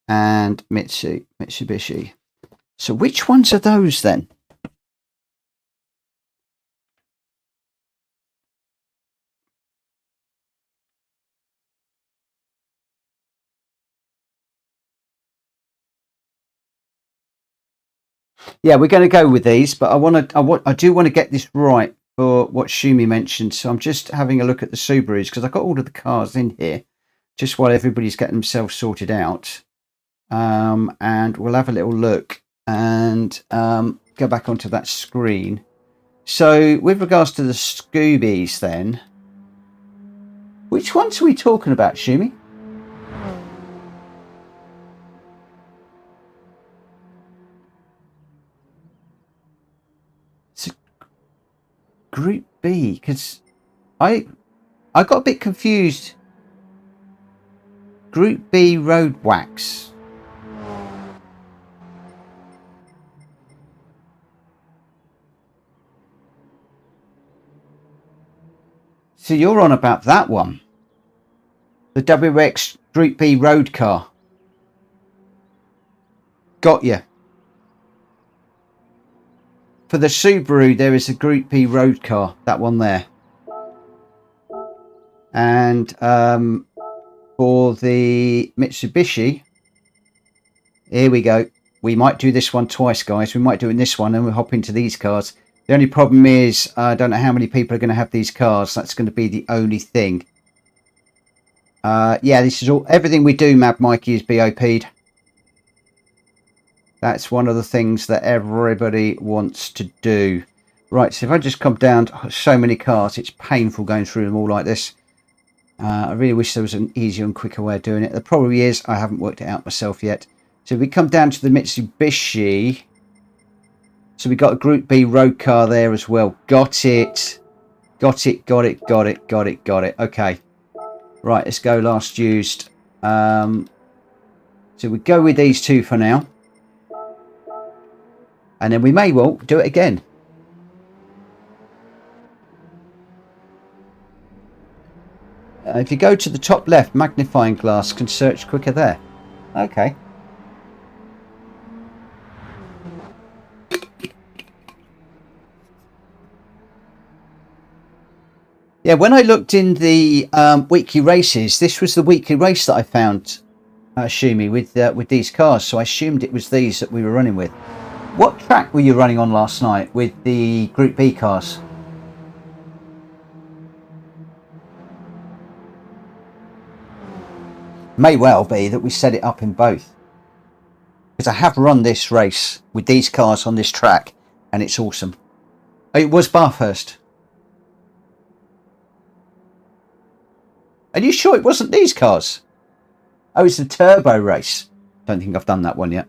and Mitsubishi. So which ones are those then? Yeah, we're going to go with these, but I do want to get this right for what Shumi mentioned. So I'm just having a look at the Subarus because I've got all of the cars in here, just while everybody's getting themselves sorted out. And we'll have a little look and go back onto that screen. So with regards to the Scoobies then, which ones are we talking about, Shumi? It's Group B, because I got a bit confused. Group B road wax. So you're on about that one. The WX Group B road car. Got you. For the Subaru, there is a Group B road car. That one there. And for the Mitsubishi, here we go. We might do this one twice, guys. We might do it in this one and we'll hop into these cars. The only problem is I don't know how many people are going to have these cars. That's going to be the only thing. Yeah, this is all. Everything we do, Mad Mikey, is BOP'd. That's one of the things that everybody wants to do. Right, so if I just come down to so many cars, it's painful going through them all like this. I really wish there was an easier and quicker way of doing it. The problem is I haven't worked it out myself yet. So if we come down to the Mitsubishi, so we got a Group B road car there as well. Got it. Got it. Okay. Right, let's go last used. So we go with these two for now. And then we may well do it again. If you go to the top left, magnifying glass can search quicker there. Okay. Yeah, when I looked in the weekly races, this was the weekly race that I found, Shumi, with these cars. So I assumed it was these that we were running with. What track were you running on last night with the Group B cars? May well be that we set it up in both. Because I have run this race with these cars on this track, and it's awesome. It was Bathurst. Are you sure it wasn't these cars? Oh, it's the turbo race. Don't think I've done that one yet.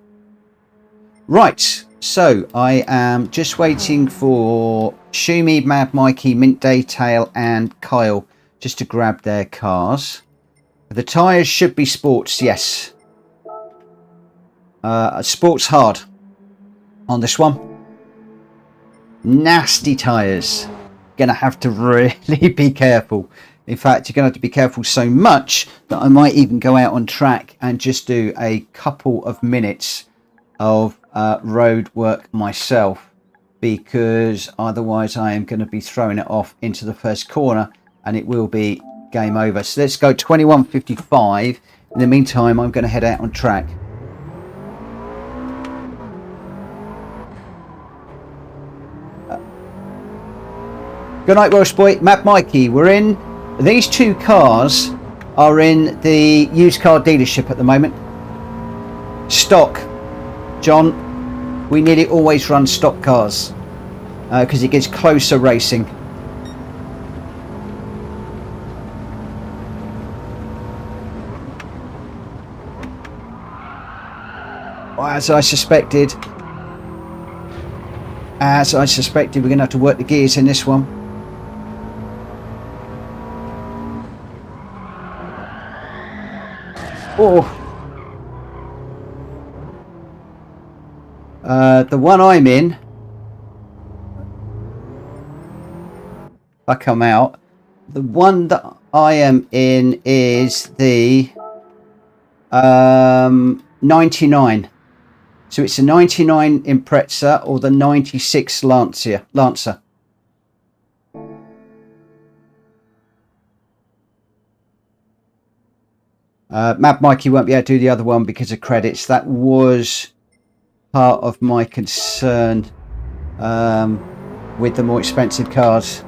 Right, so I am just waiting for Shumi, Mad Mikey, Mint Daytail and Kyle just to grab their cars. The tyres should be sports, yes. Sports hard on this one. Nasty tyres. Gonna have to really be careful. In fact, you're gonna have to be careful so much that I might even go out on track and just do a couple of minutes of road work myself, because otherwise I am going to be throwing it off into the first corner and it will be game over. So let's go 21.55. In the meantime, I'm going to head out on track. Good night, Welsh boy. Mad Mikey, we're in. These two cars are in the used car dealership at the moment. Stock. John, we nearly always run stock cars because it gets closer racing. As I suspected, we're going to have to work the gears in this one. Oh. The one I'm in, if I come out, the one that I am in is the 99. So it's a 99 Impreza or the 96 Lancer. Mad Mikey won't be able to do the other one because of credits. That was part of my concern with the more expensive cars.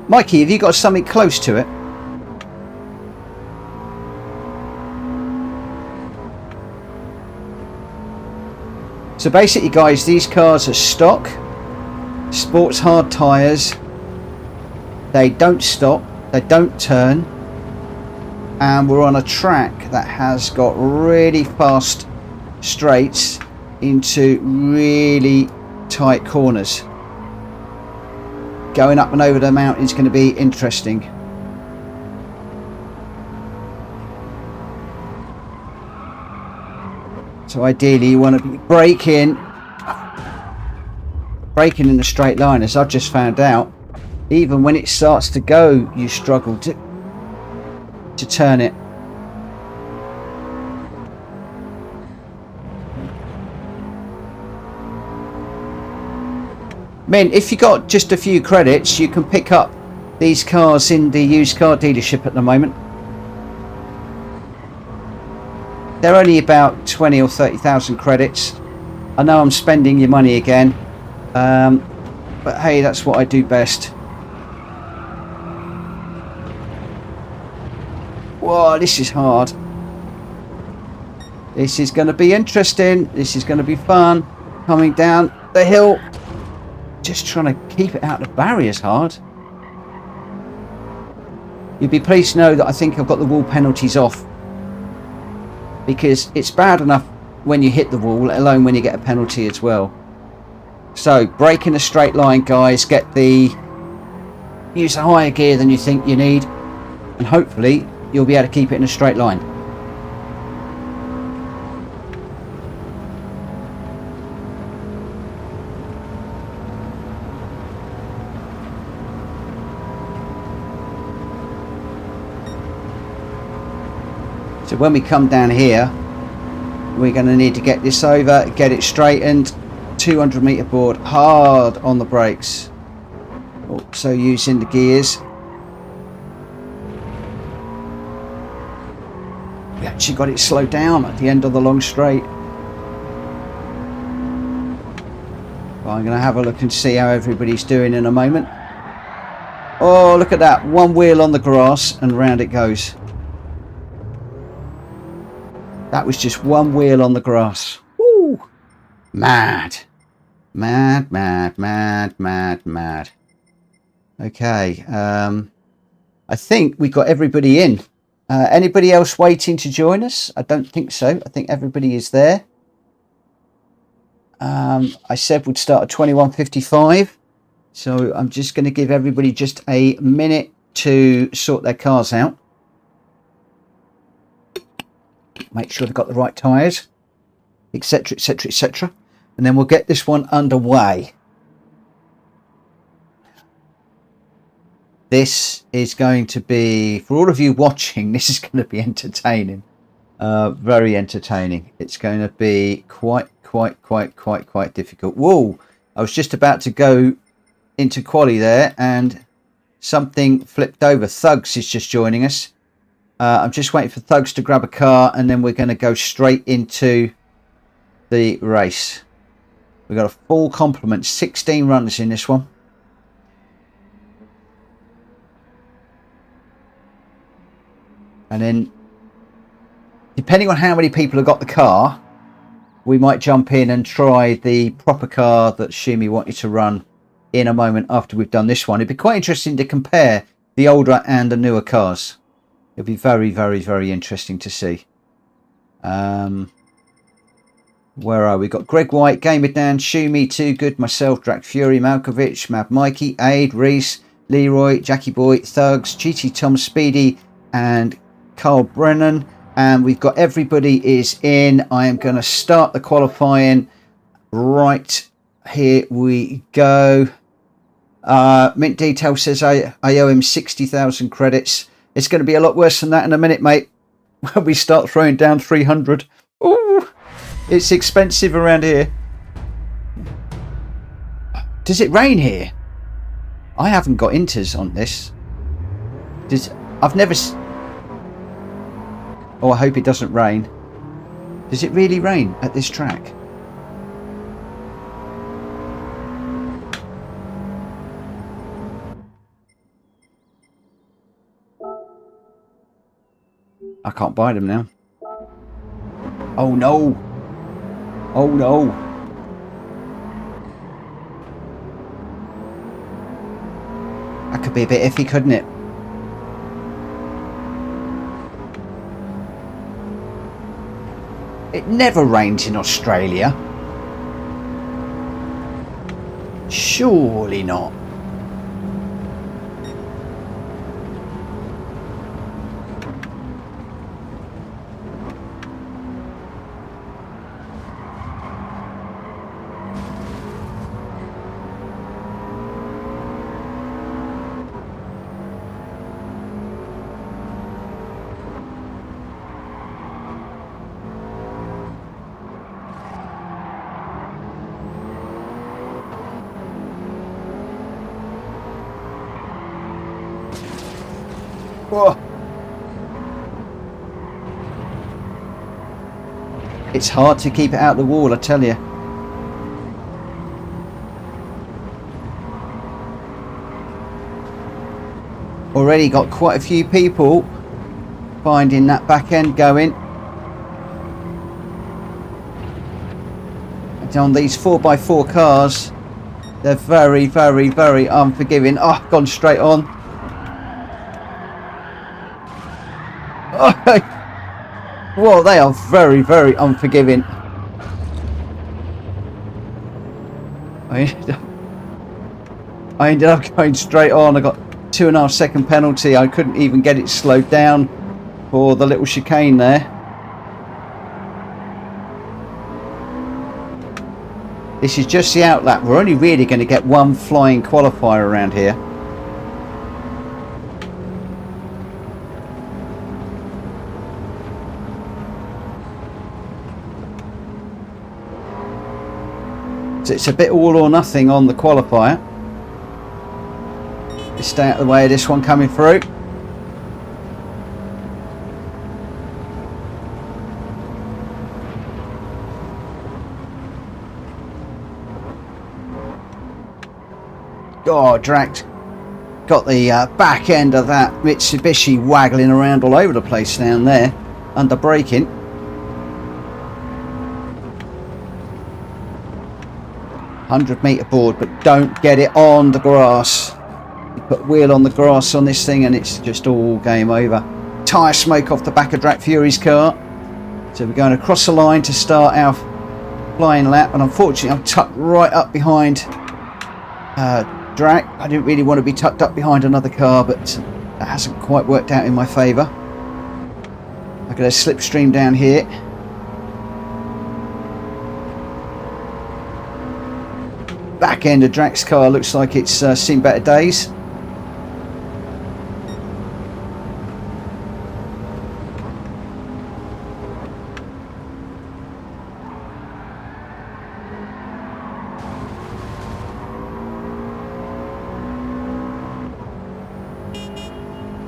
Mikey, have you got something close to it? So basically, guys, these cars are stock, sports hard tyres. They don't stop, they don't turn, and we're on a track that has got really fast straights into really tight corners. Going up and over the mountain is going to be interesting. So ideally you want to be braking in a straight line, as I've just found out. Even when it starts to go, you struggle to turn it. Man, if you got just a few credits, you can pick up these cars in the used car dealership at the moment. They're only about 20 or 30,000 credits. I know I'm spending your money again, but hey, that's what I do best. Whoa, this is hard. This is going to be interesting. This is going to be fun. Coming down the hill. Just trying to keep it out of the barriers hard. You'd be pleased to know that I think I've got the wall penalties off, because it's bad enough when you hit the wall, let alone when you get a penalty as well. So brake in a straight line, guys. Use a higher gear than you think you need, and hopefully you'll be able to keep it in a straight line. So when we come down here, we're going to need to get this over, get it straightened. 200 meter board, hard on the brakes. Also using the gears. We actually got it slowed down at the end of the long straight. Well, I'm going to have a look and see how everybody's doing in a moment. Oh, look at that. One wheel on the grass and round it goes. That was just one wheel on the grass. Woo! Mad. Mad, mad, mad, mad, mad. Okay. I think we got everybody in. Anybody else waiting to join us? I don't think so. I think everybody is there. I said we'd start at 21:55. So I'm just going to give everybody just a minute to sort their cars out. Make sure they've got the right tyres, etc, etc, etc. And then we'll get this one underway. This is going to be, for all of you watching, this is going to be entertaining. Very entertaining. It's going to be quite difficult. Whoa! I was just about to go into quali there and something flipped over. Thugs is just joining us. I'm just waiting for Thugs to grab a car and then we're going to go straight into the race. We've got a full complement, 16 runners in this one. And then, depending on how many people have got the car, we might jump in and try the proper car that Shumi wanted to run in a moment after we've done this one. It'd be quite interesting to compare the older and the newer cars. It'll be very interesting to see. Where are we? Got Greg White, Gamer Dan, Shumi, Too Good, myself, Drac Fury, Malkovich, Mad Mikey, Aid, Reese, Leroy, Jackie Boy, Thugs, GT Tom, Speedy, and Carl Brennan. And we've got everybody is in. I am going to start the qualifying. Right, here we go. Mint Detail says I owe him 60,000 credits. It's going to be a lot worse than that in a minute, mate. When we start throwing down 300. Ooh, it's expensive around here. Does it rain here? I haven't got inters on this. I've never... Oh, I hope it doesn't rain. Does it really rain at this track? I can't buy them now. Oh no! Oh no! That could be a bit iffy, couldn't it? It never rains in Australia. Surely not. Whoa. It's hard to keep it out the wall, I tell you. Already got quite a few people finding that back end going. And on these 4x4 cars, they're very unforgiving. Oh, I've gone straight on. Well, they are very unforgiving. I ended up going straight on. I got 2.5 second penalty. I couldn't even get it slowed down for the little chicane there. This is just the outlap. We're only really going to get one flying qualifier around here. So it's a bit all or nothing on the qualifier. Let's stay out of the way of this one coming through. Oh, Drax got the back end of that Mitsubishi waggling around all over the place down there under braking. $100-meter board, but don't get it on the grass. You put wheel on the grass on this thing and it's just all game over. Tyre smoke off the back of Drac Fury's car. So we're going across the line to start our flying lap, and unfortunately I'm tucked right up behind Drac. I didn't really want to be tucked up behind another car, but that hasn't quite worked out in my favour. I'm going to slipstream down here. Back end of Drac's car looks like it's seen better days.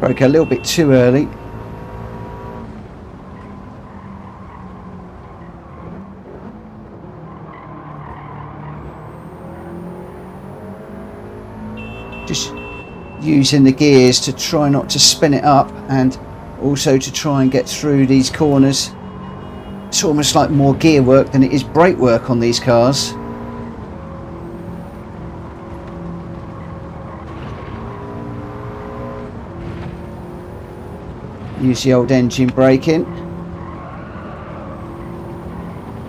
Broke a little bit too early. Just using the gears to try not to spin it up, and also to try and get through these corners. It's almost like more gear work than it is brake work on these cars. Use the old engine braking.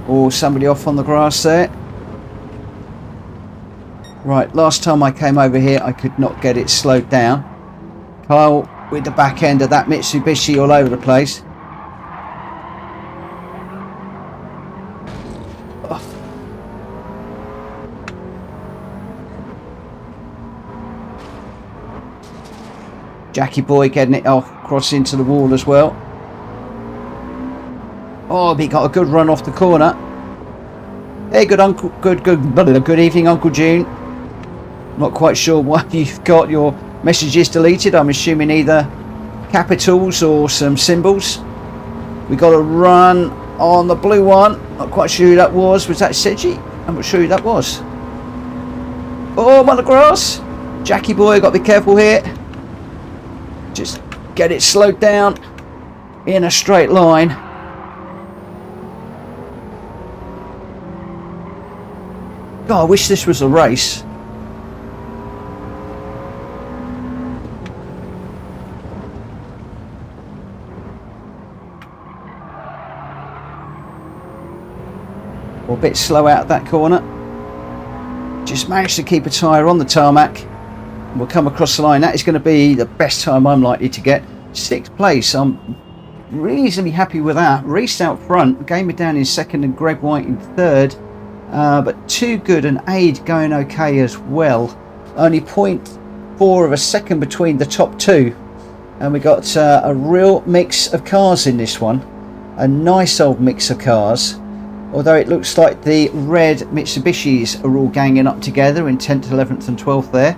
Or somebody off on the grass there. Right, last time I came over here I could not get it slowed down. Kyle with the back end of that Mitsubishi all over the place. Oh. Jackie boy getting it off across into the wall as well. Oh, he got a good run off the corner. Hey, good evening, Uncle June. Not quite sure why you've got your messages deleted. I'm assuming either capitals or some symbols. We got a run on the blue one. Not quite sure who that was. Was that Seji? I'm not sure who that was. Oh, I'm on the grass. Jackie boy, got to be careful here. Just get it slowed down in a straight line. God, I wish this was a race. Or a bit slow out of that corner. Just managed to keep a tyre on the tarmac. We'll come across the line. That is going to be the best time I'm likely to get. 6th place. I'm reasonably happy with that. Raced out front. Gamer down in 2nd and Greg White in 3rd. But Too Good and Aid going okay as well. Only 0.4 of a second between the top two. And we got a real mix of cars in this one. A nice old mix of cars. Although it looks like the red Mitsubishis are all ganging up together in 10th, 11th and 12th there.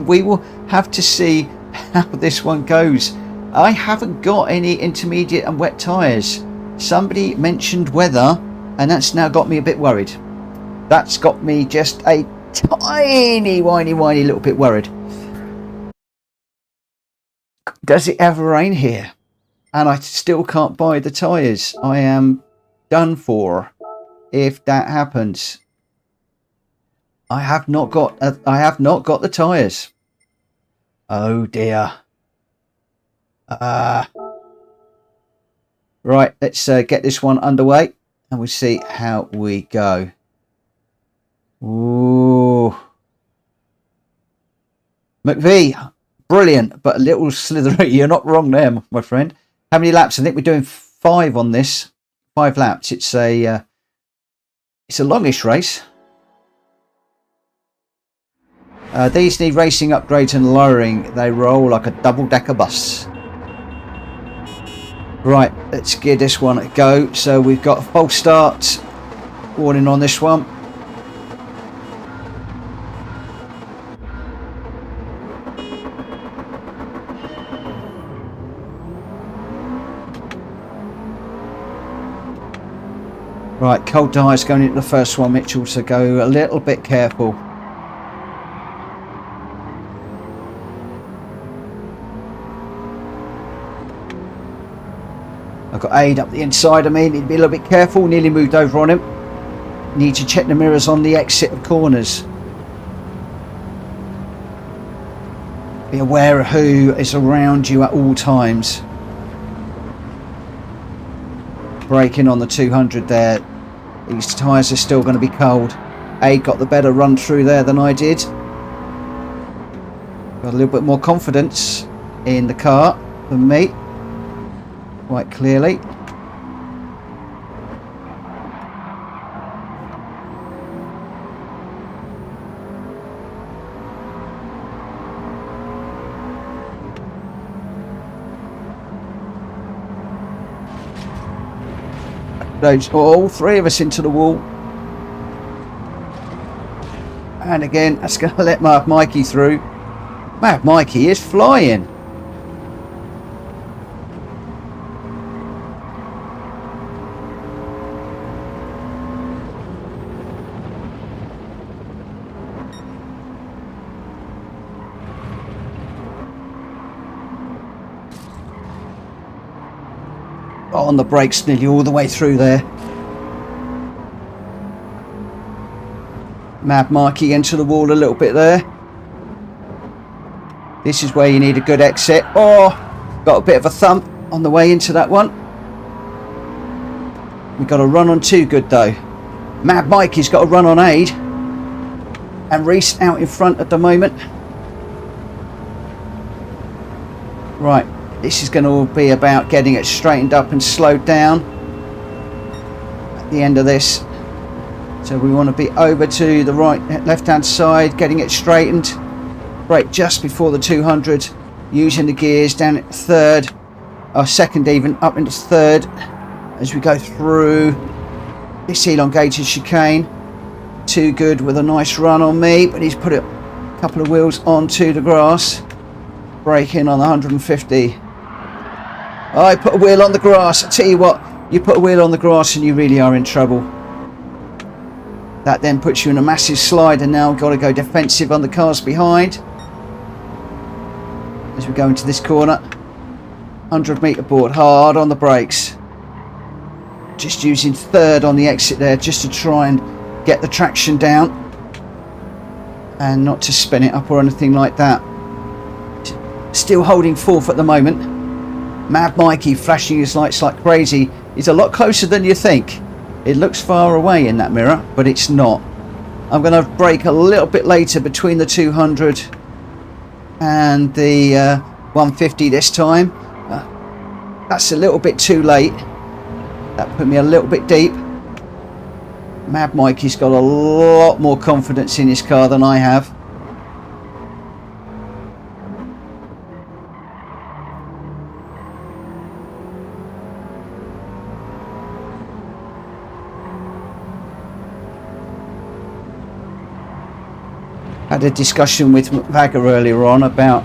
We will have to see how this one goes. I haven't got any intermediate and wet tyres. Somebody mentioned weather, and that's now got me a bit worried. That's got me just a tiny, whiny little bit worried. Does it ever rain here? And I still can't buy the tyres. I am done for if that happens. I have not got the tyres. Oh dear. Right, let's get this one underway and we'll see how we go. Ooh. McVie, brilliant, but a little slithery. You're not wrong there, my friend. How many laps? I think we're doing 5 on this. 5 laps. It's a longish race. These need racing upgrades and lowering. They roll like a double-decker bus. Right, let's give this one a go. So we've got a false start warning on this one. Right, cold tyres going into the first one, Mitchell, so go a little bit careful. I've got Aid up the inside of me, need to be a little bit careful, nearly moved over on him. Need to check the mirrors on the exit of corners. Be aware of who is around you at all times. Braking on the 200 there. These tyres are still going to be cold. Aid got the better run through there than I did. Got a little bit more confidence in the car than me. Quite clearly. Those all three of us into the wall, and again that's going to let Mad Mikey through. Mad Mikey is flying. On the brakes nearly all the way through there. Mad Mikey into the wall a little bit there. This is where you need a good exit. Oh, got a bit of a thump on the way into that one. We've got a run on Too Good though. Mad Mikey's got a run on Aid. And Reese out in front at the moment. Right. This is going to be about getting it straightened up and slowed down at the end of this. So we want to be over to the right, left hand side, getting it straightened. Brake just before the 200, using the gears down at third, or second even, up into third as we go through this elongated chicane. Too Good with a nice run on me, but he's put a couple of wheels onto the grass. Braking on the 150. I put a wheel on the grass. I tell you what, you put a wheel on the grass and you really are in trouble. That then puts you in a massive slide, and now I've got to go defensive on the cars behind. As we go into this corner, 100 metre board, hard on the brakes. Just using third on the exit there, just to try and get the traction down. And not to spin it up or anything like that. Still holding fourth at the moment. Mad Mikey flashing his lights like crazy. He's a lot closer than you think. It looks far away in that mirror, but it's not. I'm going to brake a little bit later between the 200 and the 150 this time. That's a little bit too late. That put me a little bit deep. Mad Mikey's got a lot more confidence in his car than I have. Had a discussion with Vagger earlier on about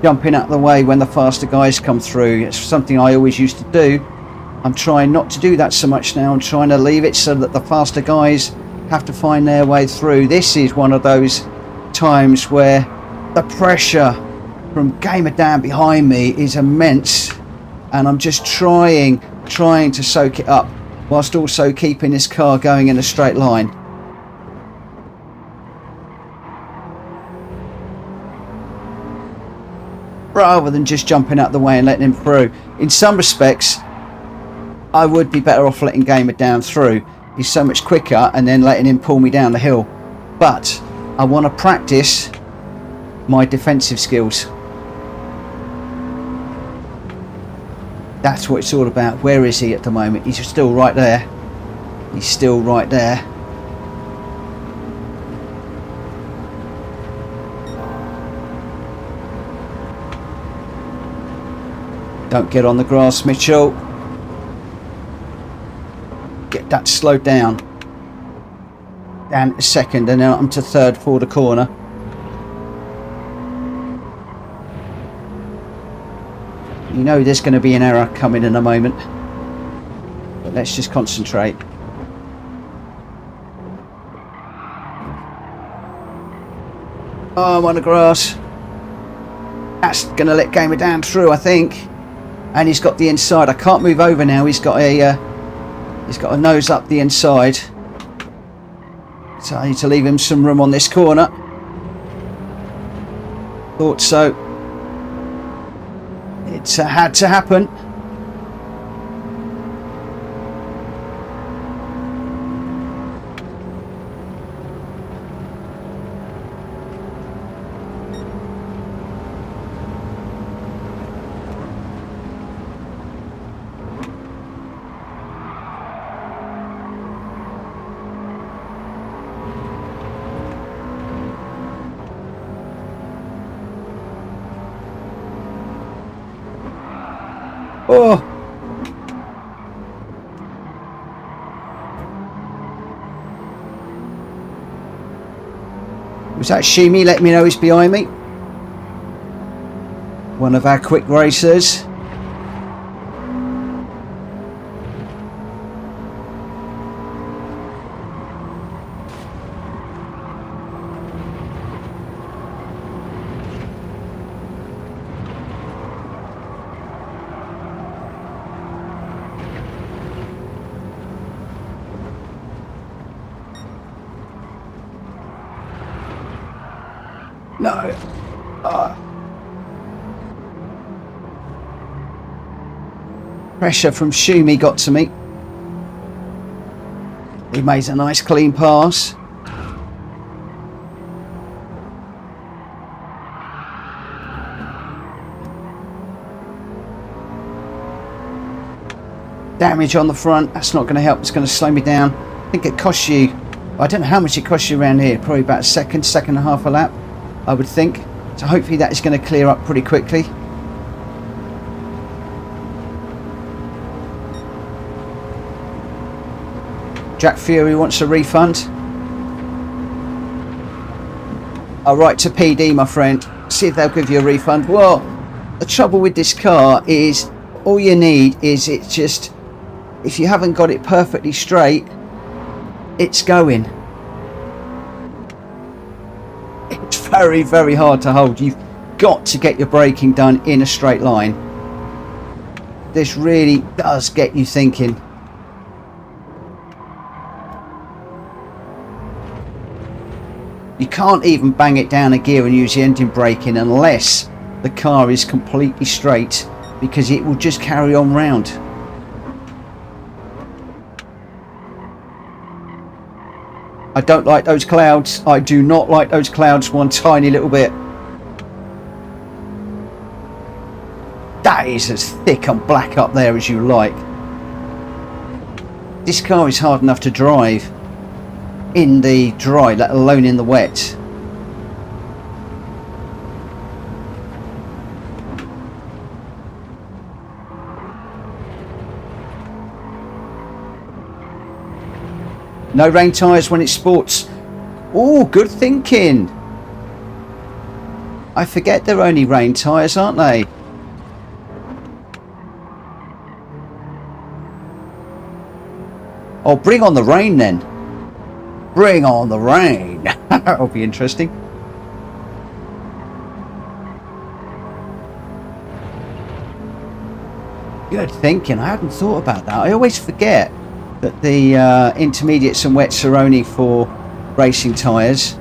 jumping out of the way when the faster guys come through. It's something I always used to do. I'm trying not to do that so much now. I'm trying to leave it so that the faster guys have to find their way through. This is one of those times where the pressure from Gamer Dan behind me is immense, and I'm just trying to soak it up whilst also keeping this car going in a straight line. Rather than just jumping out the way and letting him through. In some respects, I would be better off letting Gamer down through. He's so much quicker, and then letting him pull me down the hill. But I want to practice my defensive skills. That's what it's all about. Where is he at the moment? He's still right there. He's still right there. Don't get on the grass, Mitchell. Get that slowed down. Down to second, and then I'm to third for the corner. You know there's going to be an error coming in a moment. But let's just concentrate. Oh, I'm on the grass. That's going to let Gamer down through, I think. And he's got the inside. I can't move over now. He's got a nose up the inside. So I need to leave him some room on this corner. Thought so. It had to happen. Oh! Was that Shimi? Let me know he's behind me. One of our quick racers. No. Pressure from Shumi got to me. He made a nice clean pass. Damage on the front. That's not going to help. It's going to slow me down. I think it costs you, I don't know how much it costs you around here. Probably about a second and a half a lap, I would think. So hopefully that is going to clear up pretty quickly. Jack Fury wants a refund. I'll write to PD, my friend. See if they'll give you a refund. Well, the trouble with this car is all you need is it just, if you haven't got it perfectly straight, it's going. It's very, very hard to hold. You've got to get your braking done in a straight line. This really does get you thinking. You can't even bang it down a gear and use the engine braking unless the car is completely straight, because it will just carry on round. I don't like those clouds. I do not like those clouds one tiny little bit. That is as thick and black up there as you like. This car is hard enough to drive in the dry, let alone in the wet. No rain tyres when it's sports. Oh, good thinking. I forget they're only rain tyres, aren't they? Oh, bring on the rain then. Bring on the rain. That'll be interesting. Good thinking. I hadn't thought about that. I always forget that the intermediates and wets are only for racing tyres.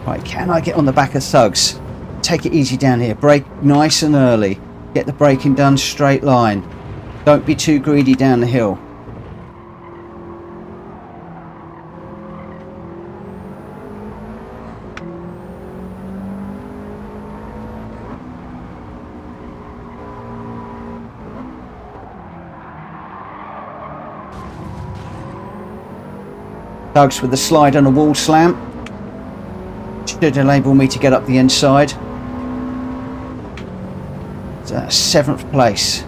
Right, can I get on the back of thugs? Take it easy down here. Brake nice and early. Get the braking done straight line. Don't be too greedy down the hill. Thugs with the slide and a wall slam. Should enable me to get up the inside. So that's 7th place.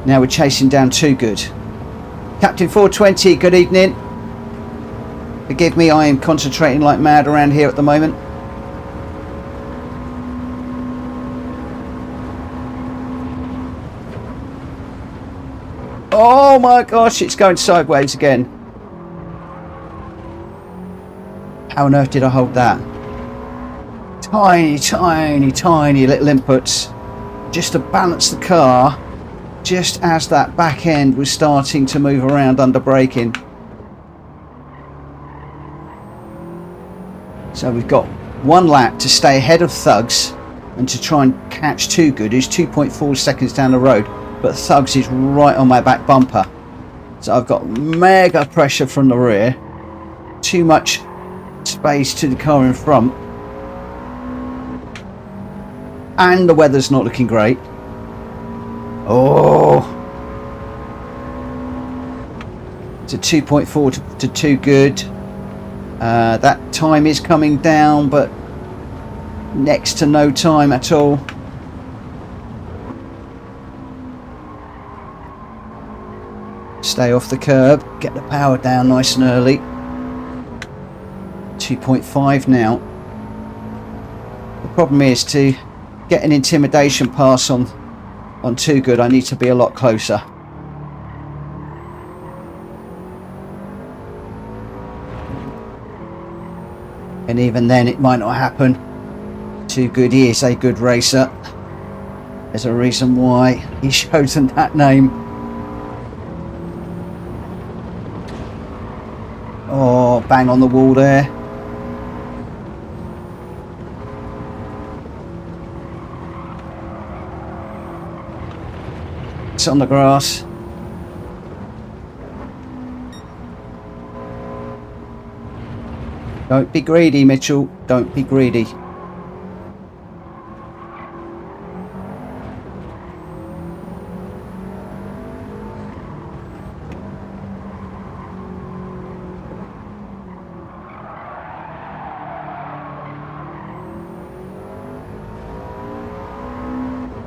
Now we're chasing down Too Good. Captain 420, good evening. Forgive me, I am concentrating like mad around here at the moment. Oh my gosh, it's going sideways again. How on earth did I hold that? Tiny, tiny, tiny little inputs just to balance the car just as that back end was starting to move around under braking. So we've got one lap to stay ahead of Thugs and to try and catch Too Good, who's 2.4 seconds down the road, but Thugs is right on my back bumper. So I've got mega pressure from the rear, too much space to the car in front, and the weather's not looking great. Oh, it's a 2.4 to Too Good. That time is coming down, but next to no time at all. Stay off the curb, get the power down nice and early. 2.5 now. The problem is to get an intimidation pass on Too Good, I need to be a lot closer. And even then it might not happen. Too Good, he is a good racer. There's a reason why he's chosen that name. Oh, bang on the wall there. It's on the grass. Don't be greedy, Mitchell. Don't be greedy.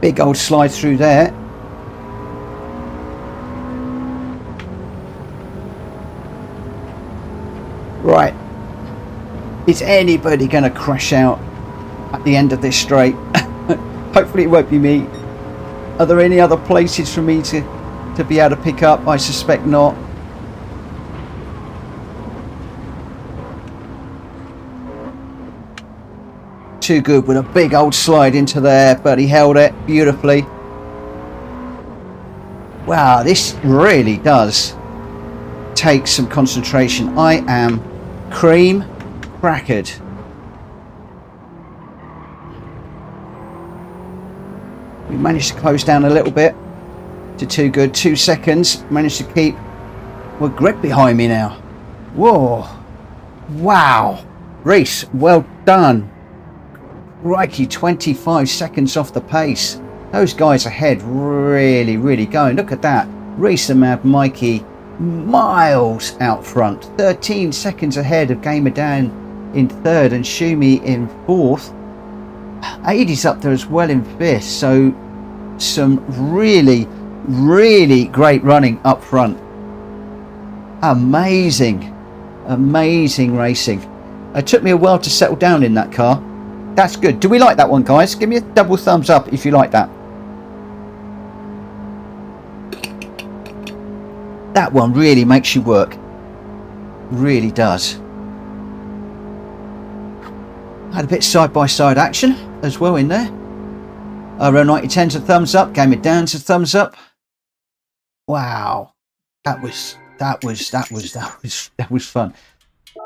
Big old slide through there. Right. Is anybody going to crash out at the end of this straight? Hopefully it won't be me. Are there any other places for me to be able to pick up? I suspect not. Too Good with a big old slide into there, but he held it beautifully. Wow, this really does take some concentration. I am cream crackered. We managed to close down a little bit to Too Good. 2 seconds. Managed to keep. Well, Greg behind me now. Whoa. Wow. Reese, well done. Crikey, 25 seconds off the pace. Those guys ahead really, really going. Look at that. Reese and Mad Mikey miles out front. 13 seconds ahead of Gamer Dan in third and Shumi in fourth. Aidie's up there as well in fifth. So some really, really great running up front. Amazing, amazing racing. It took me a while to settle down in that car. That's good. Do we like that one, guys? Give me a double thumbs up if you like that. That one really makes you work. Really does. Had a bit side-by-side action as well in there. Row 9010's a thumbs up. Gamer Dan's a thumbs up. Wow. That was fun.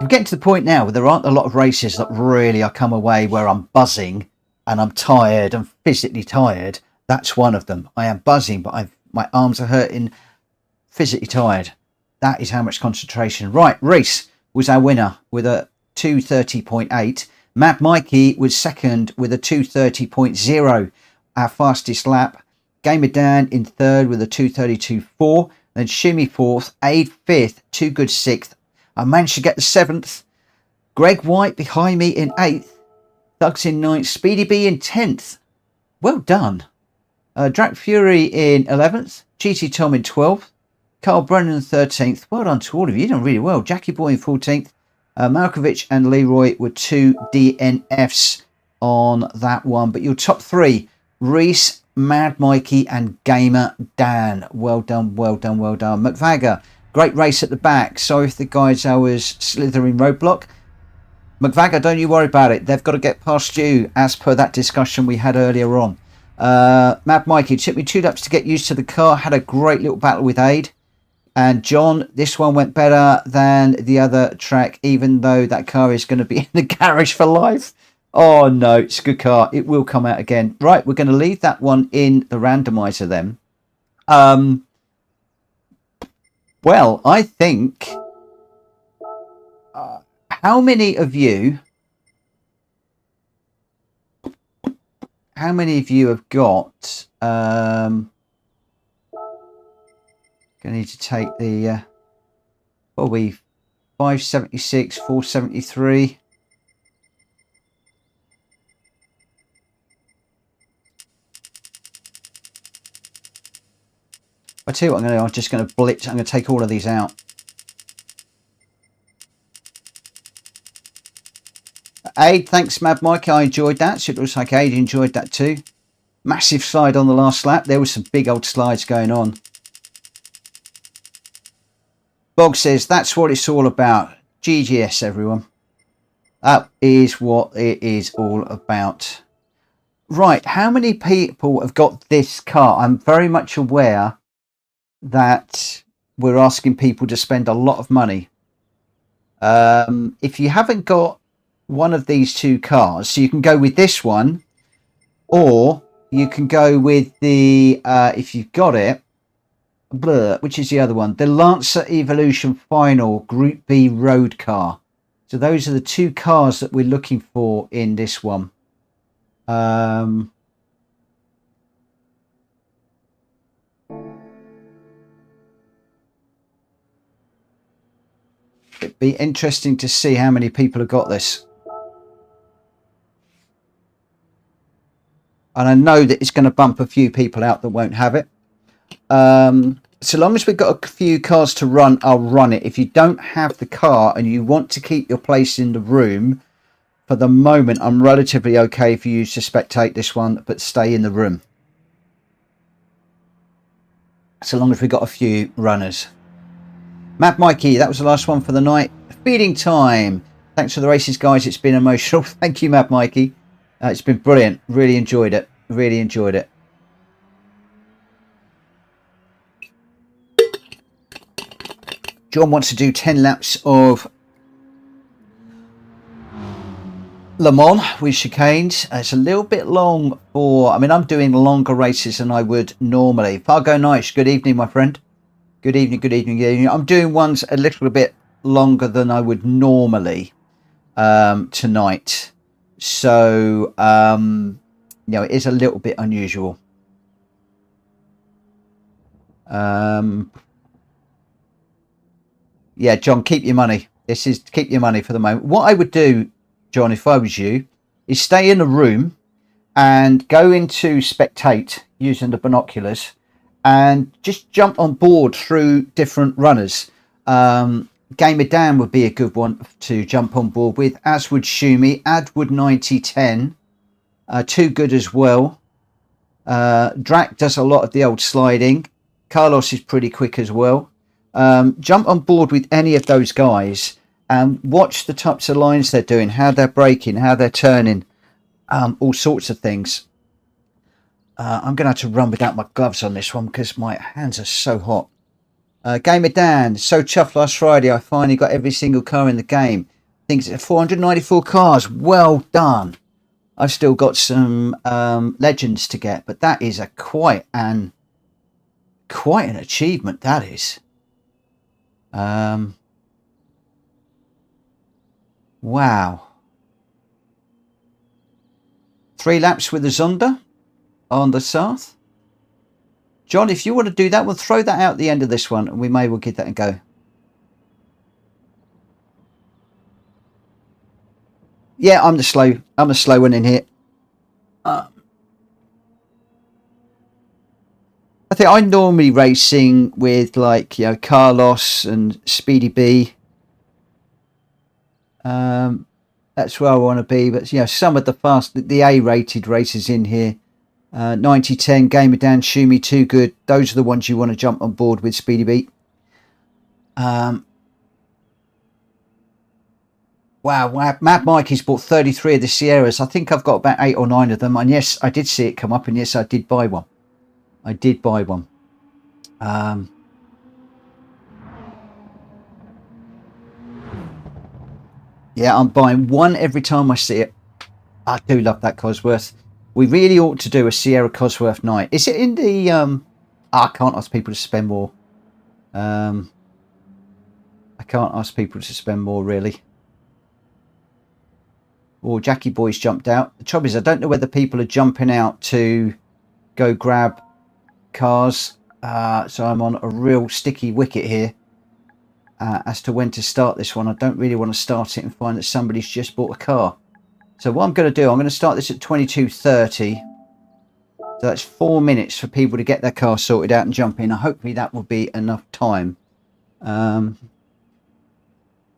We're getting to the point now where there aren't a lot of races that really I come away where I'm buzzing and I'm tired and physically tired. That's one of them. I am buzzing, but my arms are hurting, physically tired. That is how much concentration. Right, Reese was our winner with a 2:30.8. Mad Mikey was second with a 2:30.0, our fastest lap. Gamer Dan in third with a 2:32.4. Then Shimmy fourth, Aid fifth, Too Good sixth. I managed to get the seventh. Greg White behind me in eighth. Thugs in ninth. Speedy B in 10th. Well done. Drac Fury in 11th. GT Tom in 12th. Carl Brennan in 13th. Well done to all of you. You've done really well. Jackie Boy in 14th. Malkovich and Leroy were 2 DNFs on that one. But your top three, Reese, Mad Mikey and Gamer Dan. Well done, well done, well done. McVagger, great race at the back. Sorry if the guys I was slithering roadblock. McVagger, don't you worry about it. They've got to get past you as per that discussion we had earlier on. Mad Mikey, it took me 2 laps to get used to the car. Had a great little battle with Aid. And John, this one went better than the other track, even though that car is going to be in the garage for life. Oh, no, it's a good car. It will come out again. Right, we're going to leave that one in the randomizer then. Well, I think... how many of you have got... Gonna need to take the probably 576, 473. I tell you what I'm gonna do, I'm just gonna blitz, I'm gonna take all of these out. Aid, thanks Mad Mike, I enjoyed that. So it looks like Aid enjoyed that too. Massive slide on the last lap. There was some big old slides going on. Bog says, that's what it's all about. GGS, everyone. That is what it is all about. Right, how many people have got this car? I'm very much aware that we're asking people to spend a lot of money. If you haven't got one of these 2 cars, so you can go with this one, or you can go with the, if you've got it, which is the other one, the Lancer Evolution Final Group B road car. So those are the 2 cars that we're looking for in this one. It'd be interesting to see how many people have got this. And I know that it's going to bump a few people out that won't have it. So long as we've got a few cars to run, I'll run it. If you don't have the car and you want to keep your place in the room, for the moment, I'm relatively okay for you to spectate this one, but stay in the room. So long as we've got a few runners. Mad Mikey, that was the last one for the night. Feeding time. Thanks for the races, guys. It's been emotional. Thank you, Mad Mikey. It's been brilliant. Really enjoyed it. Really enjoyed it. John wants to do 10 laps of Le Mans with chicanes. It's a little bit long for... I mean, I'm doing longer races than I would normally. Fargo Nice, good evening, my friend. Good evening, good evening, good evening. I'm doing ones a little bit longer than I would normally tonight. So, you know, it is a little bit unusual. Yeah, John, keep your money. This is keep your money for the moment. What I would do, John, if I was you, is stay in the room and go into spectate using the binoculars and just jump on board through different runners. Gamer Dan would be a good one to jump on board with, as would Shumi, Adwood 9010, Too Good as well. Drac does a lot of the old sliding. Carlos is pretty quick as well. Jump on board with any of those guys and watch the types of lines they're doing, how they're braking, how they're turning, all sorts of things. I'm going to have to run without my gloves on this one because my hands are so hot. Gamer Dan, so chuffed last Friday. I finally got every single car in the game. I think it's 494 cars. Well done. I've still got some legends to get, but that is quite an achievement. That is. Wow. 3 laps with the Zonda on the South. John, if you want to do that, we'll throw that out at the end of this one and we may well give that a go. Yeah, I'm the slow one in here. I think I'm normally racing with, like, you know, Carlos and Speedy B. That's where I want to be. But, you know, some of the A-rated races in here, 9010, Gamer Dan, Shumi, Too Good. Those are the ones you want to jump on board with, Speedy B. Wow, Mad Mikey's bought 33 of the Sierras. I think I've got about 8 or 9 of them. And yes, I did see it come up. And yes, I did buy one. I did buy one. Yeah, I'm buying one every time I see it. I do love that Cosworth. We really ought to do a Sierra Cosworth night. Is it in the... I can't ask people to spend more. I can't ask people to spend more, really. Or Jackie Boy's jumped out. The trouble is, I don't know whether people are jumping out to go grab cars. So I'm on a real sticky wicket here as to when to start this one. I don't really want to start it and find that somebody's just bought a car. So what I'm going to do, I'm going to start this at 22:30. So that's 4 minutes for people to get their car sorted out and jump in. Hopefully that will be enough time. Jack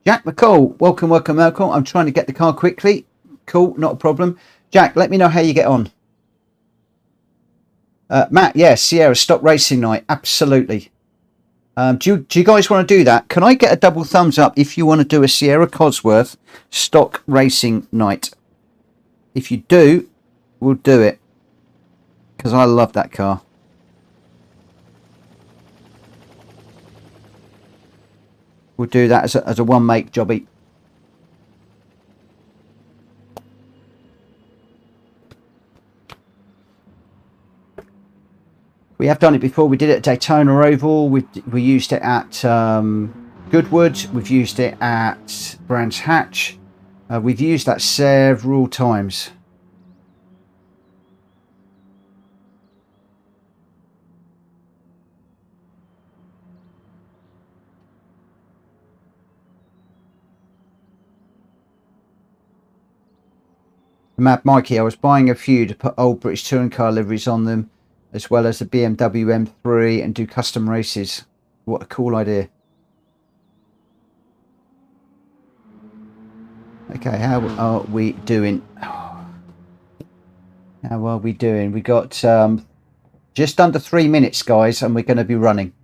McCall, welcome, Malcolm. I'm trying to get the car quickly. Cool, not a problem. Jack, let me know how you get on. Matt, yeah, Sierra stock racing night, absolutely. Do you guys want to do that? Can I get a double thumbs up if you want to do a Sierra Cosworth stock racing night? If you do, we'll do it. Because I love that car. We'll do that as a one make jobby. We have done it before. We did it at Daytona Oval. We used it at Goodwood. We've used it at Brands Hatch. We've used that several times. Mad Mikey, I was buying a few to put old British touring car liveries on them, as well as the BMW M3 and do custom races. What a cool idea. Okay, how are we doing? How are we doing? We got just under 3 minutes, guys, and we're going to be running.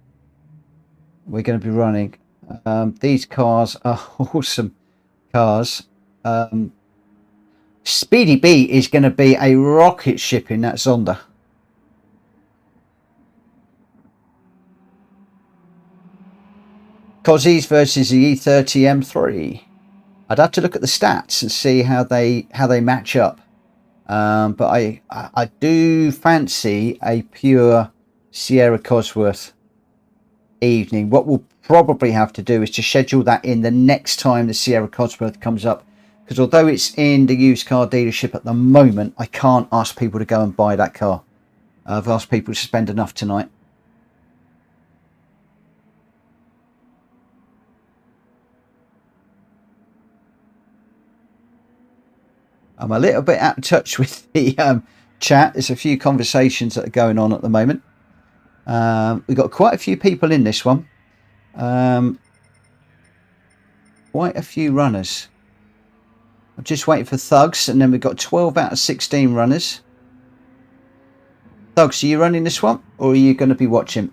We're going to be running. These cars are awesome cars. Speedy B is going to be a rocket ship in that Zonda. Cozzies versus the E30 M3. I'd have to look at the stats and see how they match up. But I do fancy a pure Sierra Cosworth evening. What we'll probably have to do is to schedule that in the next time the Sierra Cosworth comes up. Because although it's in the used car dealership at the moment, I can't ask people to go and buy that car. I've asked people to spend enough tonight. I'm a little bit out of touch with the chat. There's a few conversations that are going on at the moment. We've got quite a few people in this one. Quite a few runners. I'm just waiting for Thugs, and then we've got 12 out of 16 runners. Thugs, are you running this one, or are you going to be watching?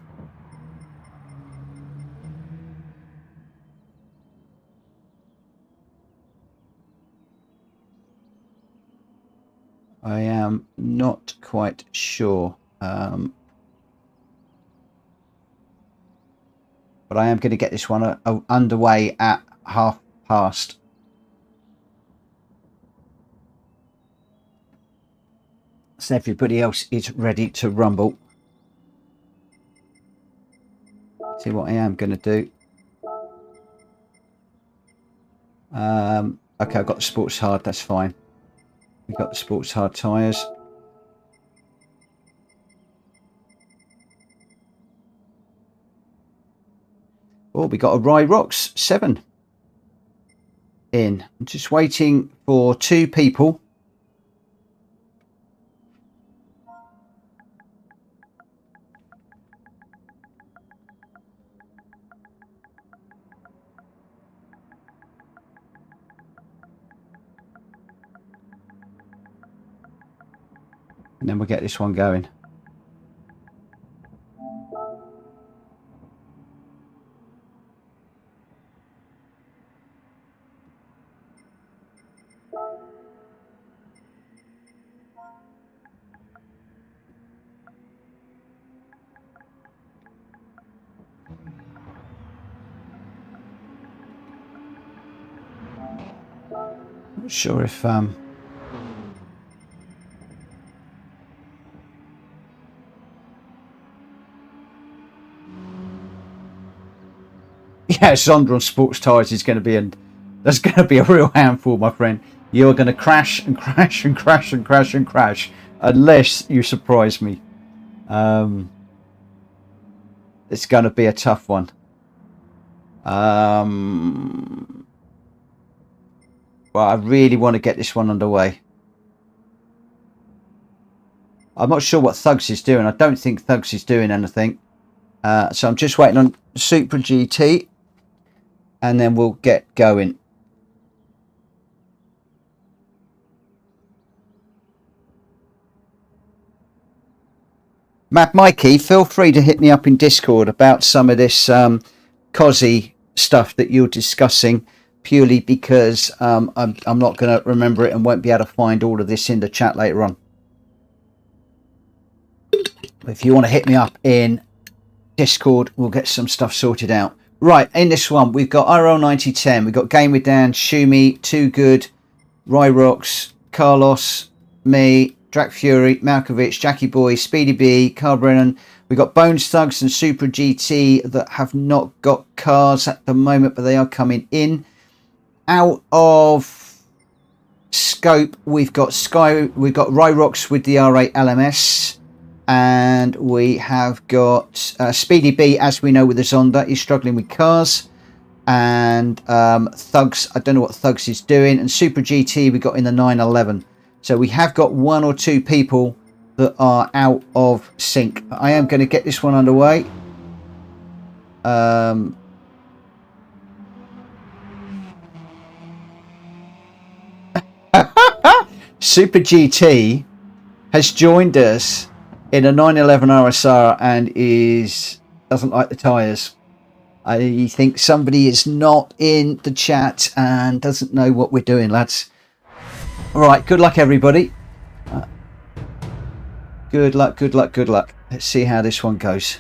I am not quite sure. But I am going to get this one underway at past. So everybody else is ready to rumble. See what I am going to do. Okay, I've got the sports hard. That's fine. We've got the sports hard tyres. Oh, we got a Rye Rocks 7 in. I'm just waiting for 2 people. And then we'll get this one going. Not sure if yeah, Sondra on sports tires is going to be that's going to be a real handful, my friend. You're going to crash and crash and crash and crash and crash unless you surprise me. It's going to be a tough one. Well, I really want to get this one underway. I'm not sure what Thugs is doing. I don't think Thugs is doing anything. So I'm just waiting on Super GT and then we'll get going. Mad Mikey, feel free to hit me up in Discord about some of this COSI stuff that you're discussing, purely because I'm not going to remember it and won't be able to find all of this in the chat later on. If you want to hit me up in Discord, we'll get some stuff sorted out. Right, in this one, we've got IRL9010, we've got Game with Dan, Shumi, Too Good, Ryrox, Carlos, me, Drac Fury, Malkovich, Jackie Boy, Speedy B, Carl Brennan. We've got Bones Thugs and Super GT that have not got cars at the moment, but they are coming in. Out of scope, we've got Ryrox with the R8 LMS, and we have got Speedy B, as we know, with the Zonda. He's struggling with cars. And Thugs, I don't know what Thugs is doing. And Super GT, we got in the 911. So we have got one or two people that are out of sync. I am going to get this one underway. Super GT has joined us in a 911 RSR and doesn't like the tyres. I think somebody is not in the chat and doesn't know what we're doing, lads. All right, good luck, everybody. Good luck, good luck, good luck. Let's see how this one goes.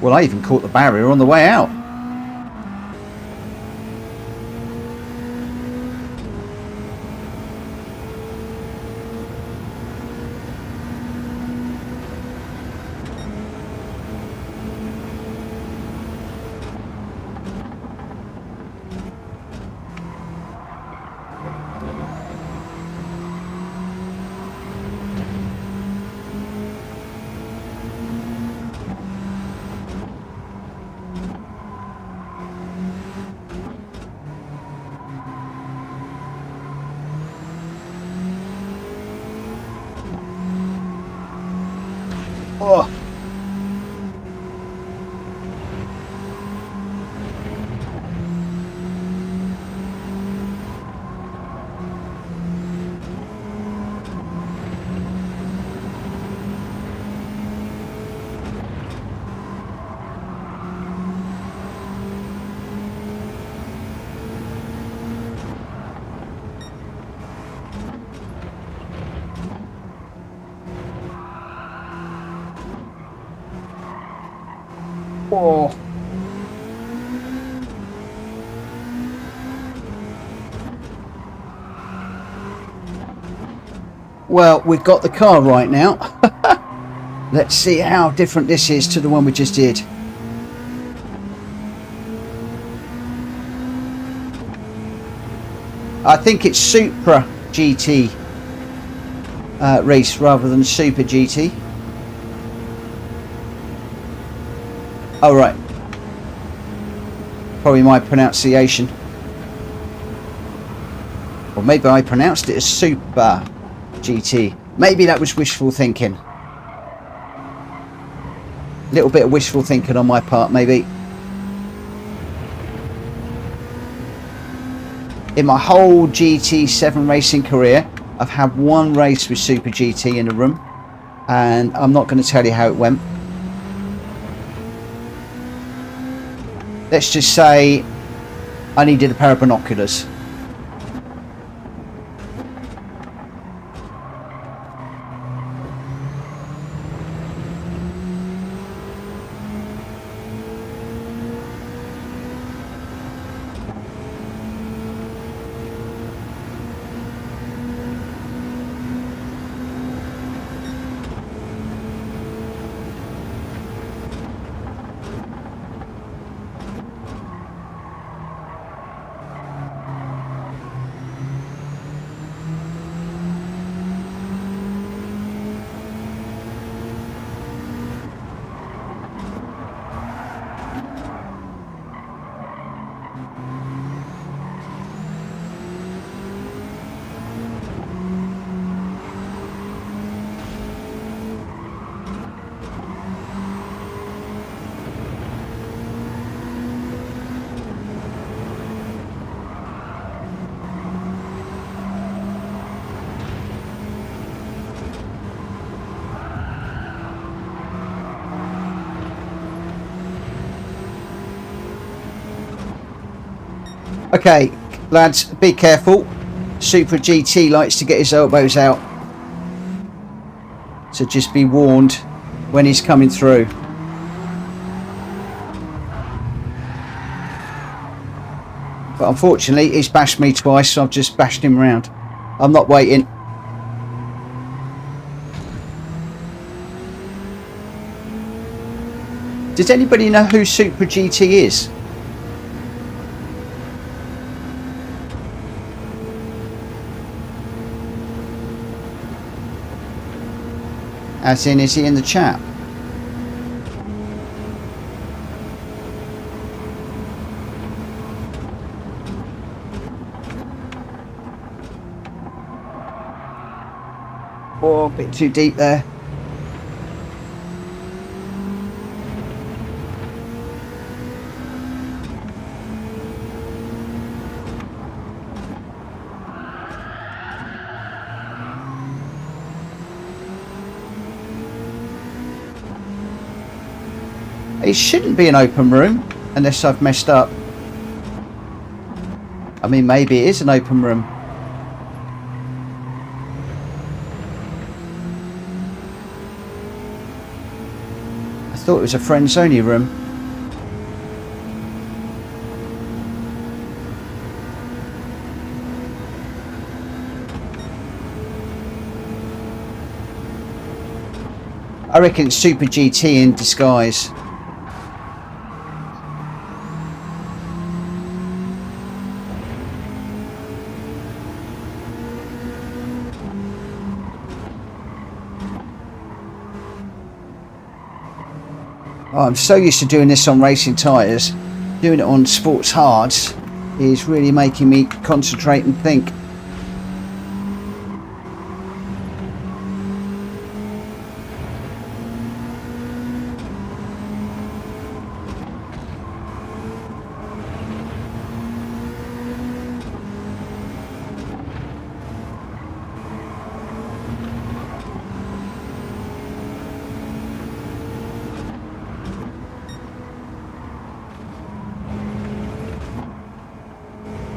Well, I even caught the barrier on the way out. Oh. Oh. Well, we've got the car right now. Let's see how different this is to the one we just did. I think it's Supra GT race rather than Super GT. Oh, right. Probably my pronunciation. Or maybe I pronounced it as Super GT. Maybe that was wishful thinking. A little bit of wishful thinking on my part, maybe. In my whole GT7 racing career, I've had one race with Super GT in the room. And I'm not going to tell you how it went. Let's just say I needed a pair of binoculars. Okay, lads, be careful. Super GT likes to get his elbows out. So just be warned when he's coming through. But unfortunately, he's bashed me twice, so I've just bashed him round. I'm not waiting. Does anybody know who Super GT is? As in, is he in the chat? Oh, a bit too deep there. It shouldn't be an open room unless I've messed up. I mean, maybe it is an open room. I thought it was a friends only room. I reckon it's Super GT in disguise. Oh, I'm so used to doing this on racing tyres. Doing it on sports hards is really making me concentrate and think.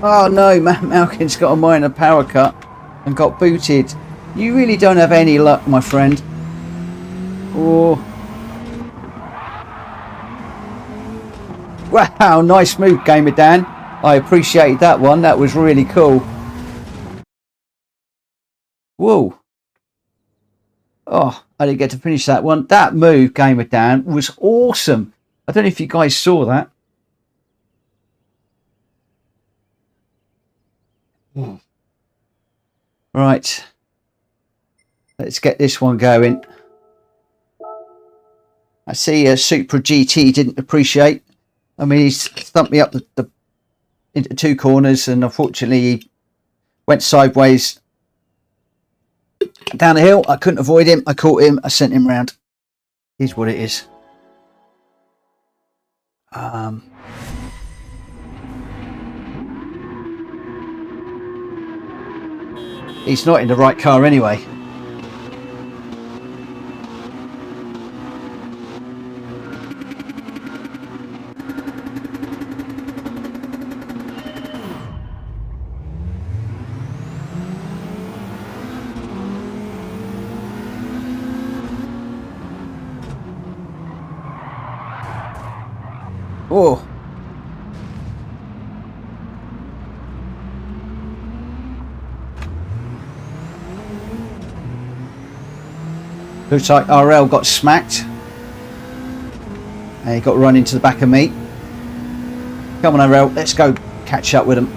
Oh no, Malkin's got a minor power cut and got booted. You really don't have any luck, my friend. Oh. Wow, nice move, Gamer Dan. I appreciate that one. That was really cool. Whoa. Oh, I didn't get to finish that one. That move, Gamer Dan, was awesome. I don't know if you guys saw that. Right, let's get this one going. I see Super GT didn't appreciate. I mean, he's thumped me up into two corners, and unfortunately he went sideways down the hill. I couldn't avoid him. I caught him. I sent him round. Here's what it is. He's not in the right car anyway. Oh. Looks like RL got smacked. And he got run into the back of me. Come on, RL, let's go catch up with him.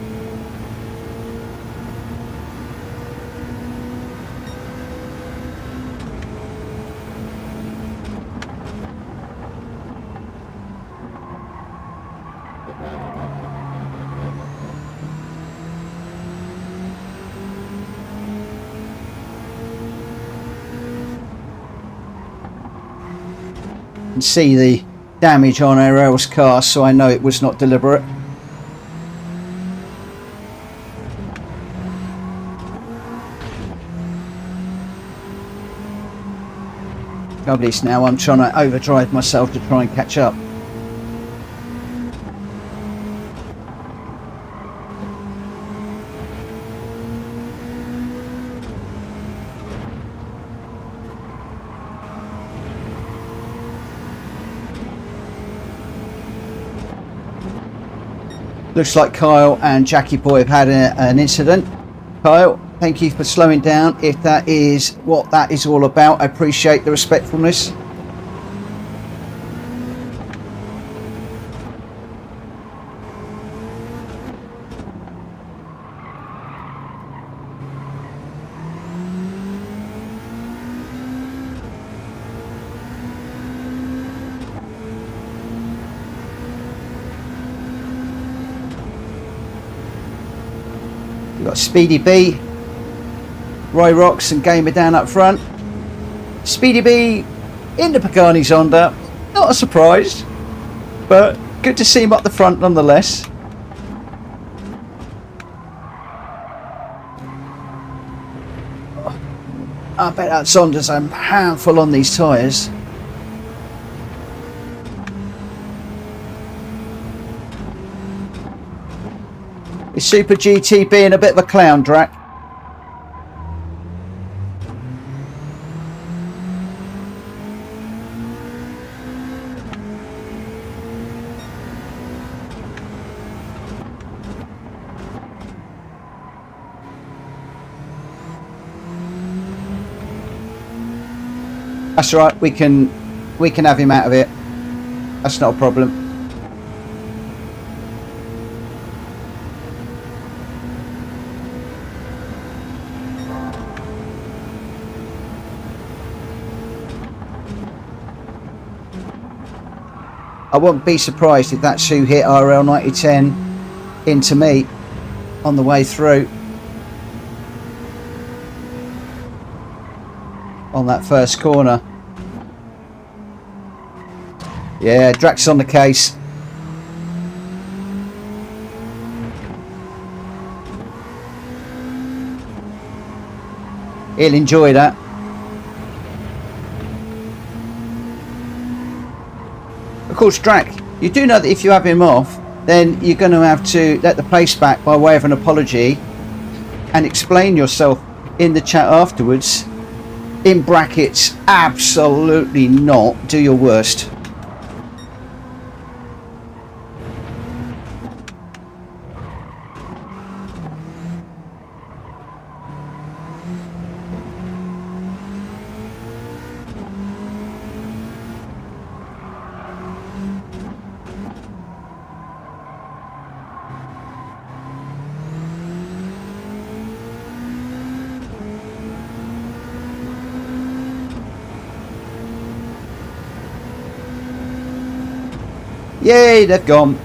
See the damage on RL's car, so I know it was not deliberate. Trouble is now I'm trying to overdrive myself to try and catch up. Looks like Kyle and Jackie Boy have had an incident. Kyle, thank you for slowing down. If that is what that is all about, I appreciate the respectfulness. We've got Speedy B, Roy Rocks and Gamer down up front. Speedy B in the Pagani Zonda. Not a surprise, but good to see him up the front nonetheless. I bet that Zonda's a handful on these tyres. Is Super GT being a bit of a clown, Drac? That's right, we can have him out of it. That's not a problem. I wouldn't be surprised if that's who hit RL 9010 into me on the way through on that first corner. Yeah, Drax on the case. He'll enjoy that. Of course, Drac, you do know that if you have him off, then you're going to have to let the place back by way of an apology and explain yourself in the chat afterwards. In brackets, absolutely not. Do your worst. Yay, they've gone.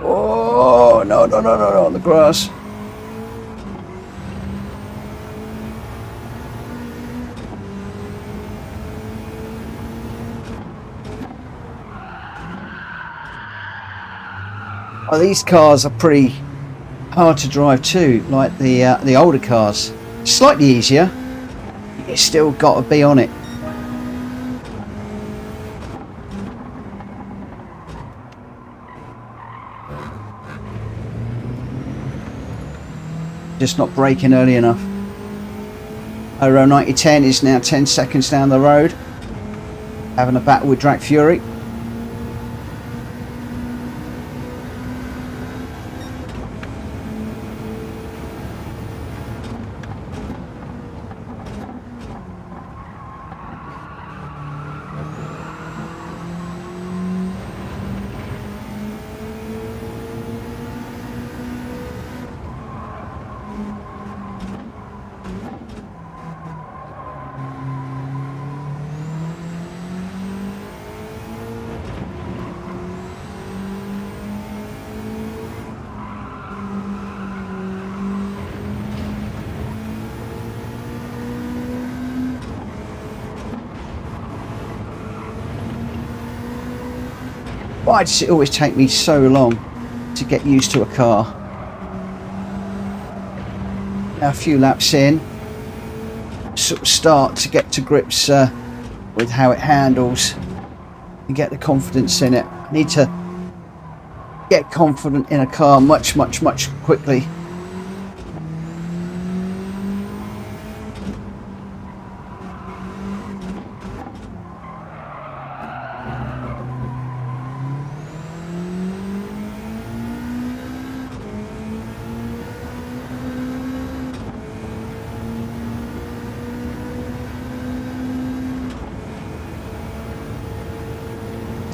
Oh, no, on the grass. Oh, these cars are pretty hard to drive too, like the older cars. Slightly easier, you still got to be on it. Just not braking early enough. Euro 9010 is now 10 seconds down the road, having a battle with Drac Fury. Why does it always take me so long to get used to a car? Now a few laps in, sort of start to get to grips with how it handles and get the confidence in it. I need to get confident in a car much quickly.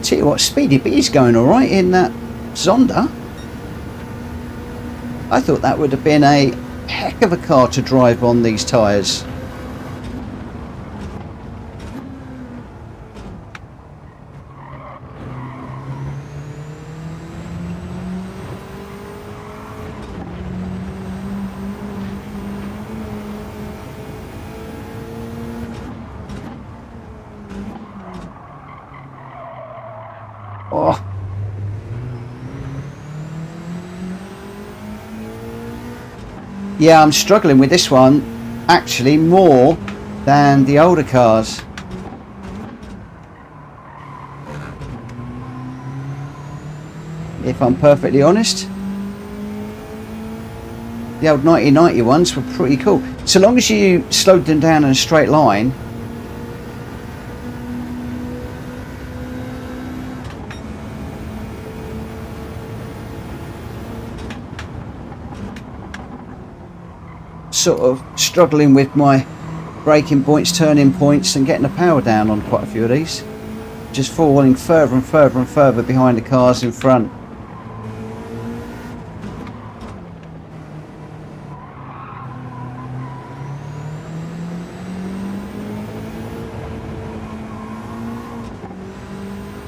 Tell you what, Speedy B's going all right in that Zonda. I thought that would have been a heck of a car to drive on these tyres. Oh. Yeah, I'm struggling with this one actually more than the older cars. If I'm perfectly honest. The old 1990 ones were pretty cool. So long as you slowed them down in a straight line. Sort of struggling with my braking points, turning points, and getting the power down on quite a few of these. Just falling further and further and further behind the cars in front.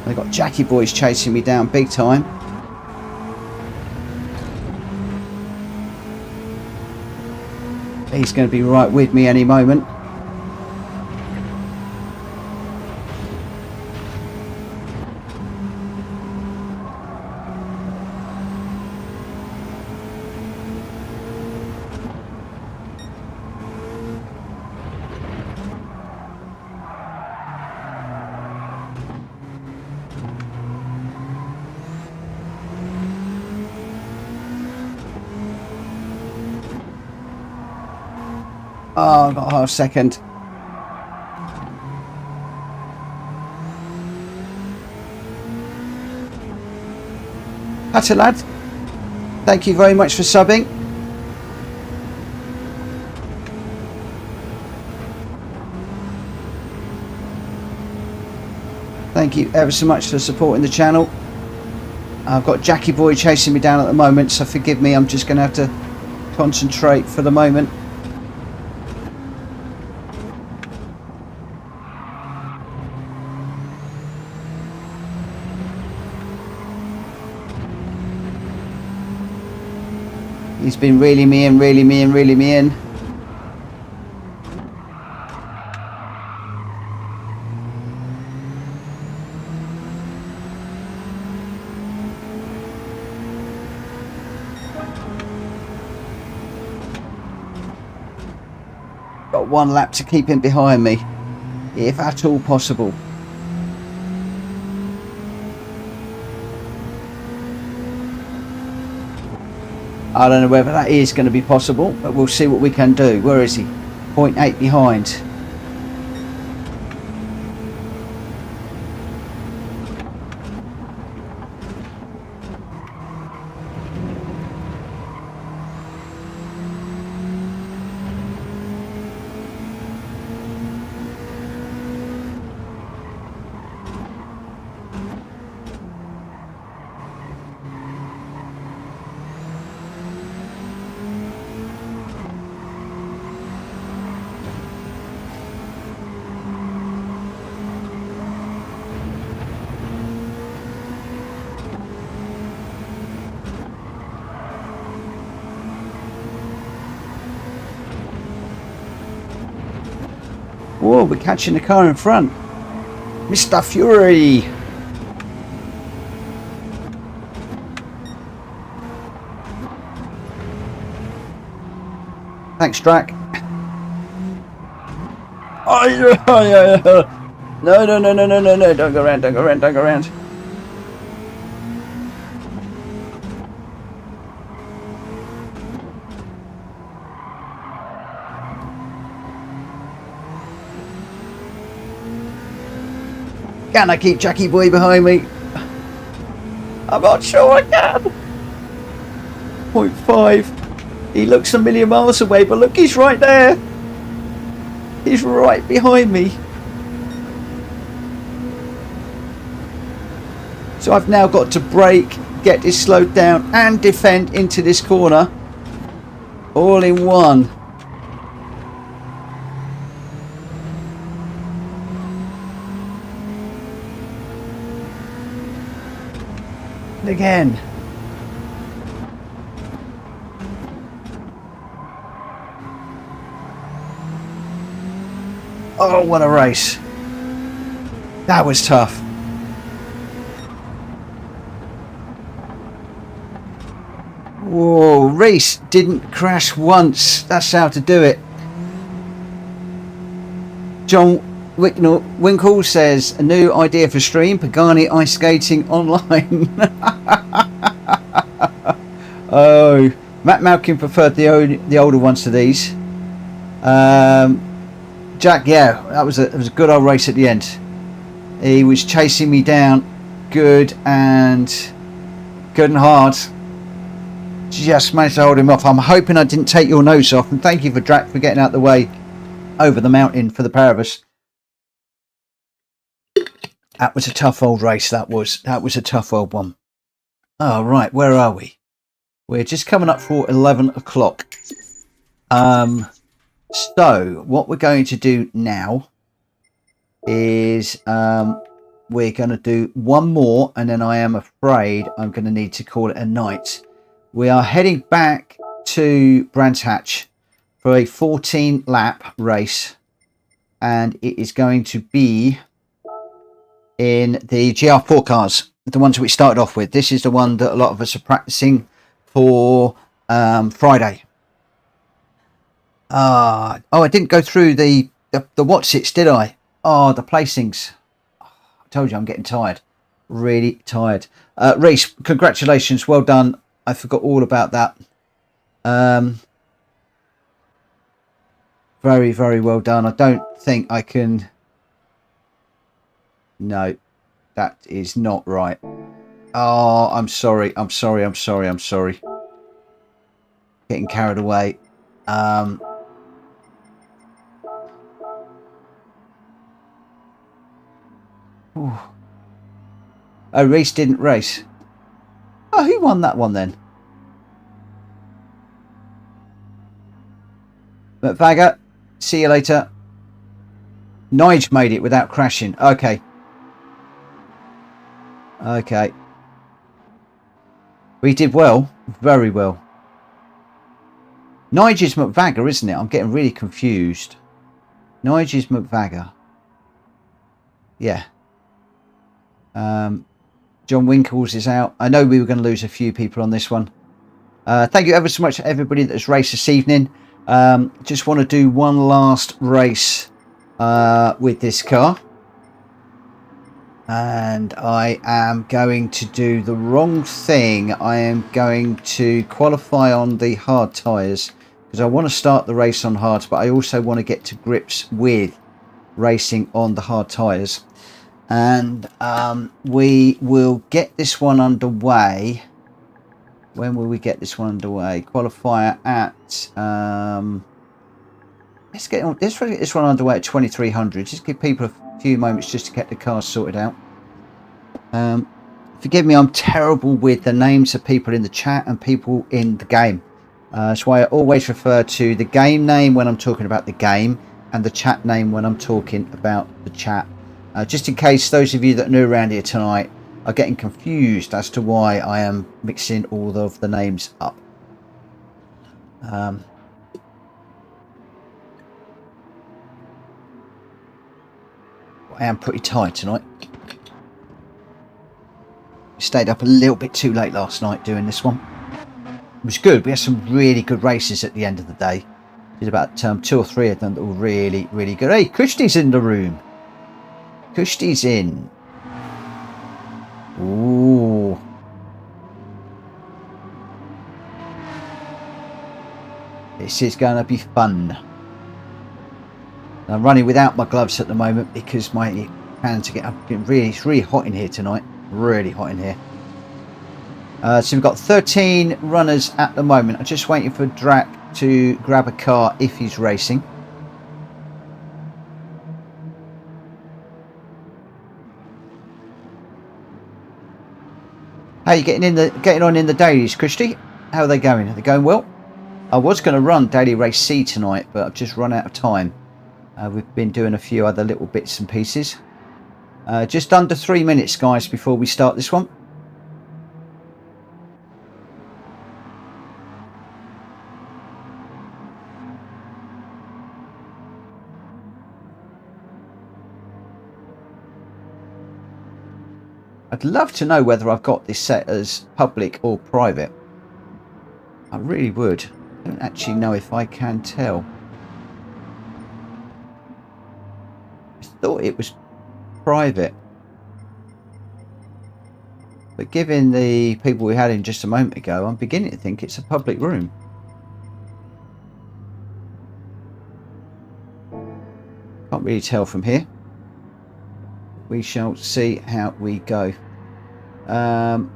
They got Jackie boys chasing me down big time. He's going to be right with me any moment. Oh, I've got half a second. Hatter lad, thank you very much for subbing. Thank you ever so much for supporting the channel. I've got Jackie boy chasing me down at the moment, so forgive me, I'm just going to have to concentrate for the moment. He's been reeling me in, reeling me in, reeling me in. Got one lap to keep him behind me, if at all possible. I don't know whether that is going to be possible, but we'll see what we can do. Where is he? 0.8 behind. Whoa, we're catching the car in front. Mr. Fury. Thanks, Drac. Oh, yeah. No. Don't go around, don't go around, don't go around. Can I keep Jackie Boy behind me? I'm not sure I can. 0.5. He looks a million miles away, but look, he's right there. He's right behind me. So I've now got to brake, get this slowed down, and defend into this corner. All in one. And again. Oh, what a race. That was tough. Whoa, Reese didn't crash once. That's how to do it. John Winkle says, a new idea for stream, Pagani ice skating online. Oh, Matt Malkin preferred the older ones to these. Jack, yeah, it was a good old race at the end. He was chasing me down good and hard. Just managed to hold him off. I'm hoping I didn't take your nose off, and thank you for Drac for getting out the way over the mountain for the pair of us. That was a tough old race. That was a tough old one. Oh, right, where are we? We're just coming up for 11 o'clock. So what we're going to do now is we're going to do one more, and then I am afraid I'm going to need to call it a night. We are heading back to Brands Hatch for a 14 lap race, and it is going to be in the GR4 cars, the ones that we started off with. This is the one that a lot of us are practicing for Friday. Oh, I didn't go through the what's its, did I? Oh, the placings. I told you I'm getting tired, really tired. Reese, congratulations, well done. I forgot all about that. Very, very well done. I don't think I can. No, that is not right. Oh, I'm sorry. I'm sorry. Getting carried away. Oh, Reese didn't race. Oh, who won that one then? McVagger, see you later. Nige made it without crashing. Okay. We did well. Very well. Nige is McVagger, isn't it? I'm getting really confused. Nige is McVagger. Yeah. John Winkles is out. I know we were going to lose a few people on this one. Thank you ever so much to everybody that's raced this evening. Just want to do one last race with this car. And I am going to do the wrong thing. I am going to qualify on the hard tyres, because I want to start the race on hards, but I also want to get to grips with racing on the hard tyres. And we will get this one underway. When will we get this one underway? Qualifier at let's get this one underway at 2300. Just give people a few moments just to get the cars sorted out. Forgive me, I'm terrible with the names of people in the chat and people in the game. That's why I always refer to the game name when I'm talking about the game, and the chat name when I'm talking about the chat. Just in case those of you that are new around here tonight are getting confused as to why I am mixing all of the names up. I am pretty tired tonight. Stayed up a little bit too late last night doing this one. It was good. We had some really good races at the end of the day. Did about 2 or 3 of them that were really, really good. Hey, Kushti's in the room. Kushti's in. Ooh. This is going to be fun. I'm running without my gloves at the moment because my fan to get up. It's really hot in here tonight. Really hot in here. So we've got 13 runners at the moment. I'm just waiting for Drac to grab a car if he's racing. How are you getting on in the dailies, Christy? How are they going? Are they going well? I was going to run Daily Race C tonight, but I've just run out of time. We've been doing a few other little bits and pieces. Just under 3 minutes, guys, before we start this one. I'd love to know whether I've got this set as public or private. I really would. I don't actually know if I can tell. I thought it was private. But given the people we had in just a moment ago, I'm beginning to think it's a public room. Can't really tell from here. We shall see how we go. I'm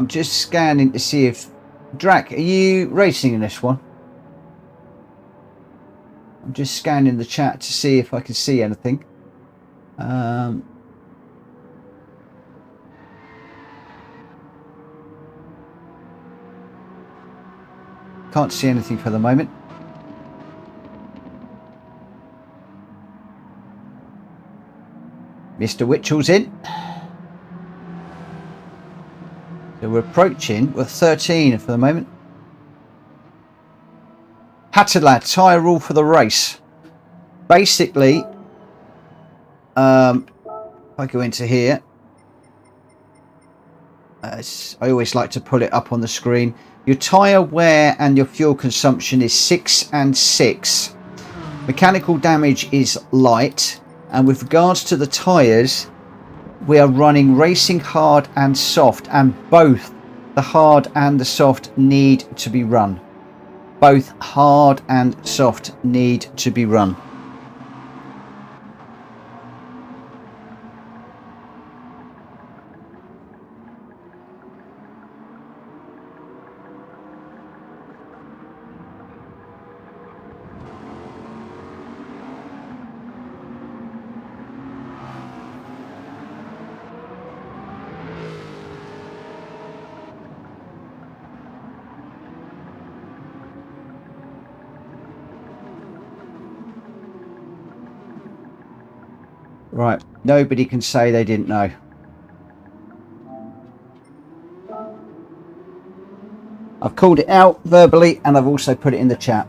just scanning to see if... Drac, are you racing in this one? I'm just scanning the chat to see if I can see anything. Can't see anything for the moment. Mr. Witchell's in. So we're approaching. We're 13 for the moment. Hatterlad, tyre rule for the race. Basically, if I go into here, I always like to pull it up on the screen. Your tyre wear and your fuel consumption is 6 and 6. Mechanical damage is light. And with regards to the tyres, we are running racing hard and soft, and both the hard and the soft need to be run. Both hard and soft need to be run. Right, nobody can say they didn't know. I've called it out verbally and I've also put it in the chat.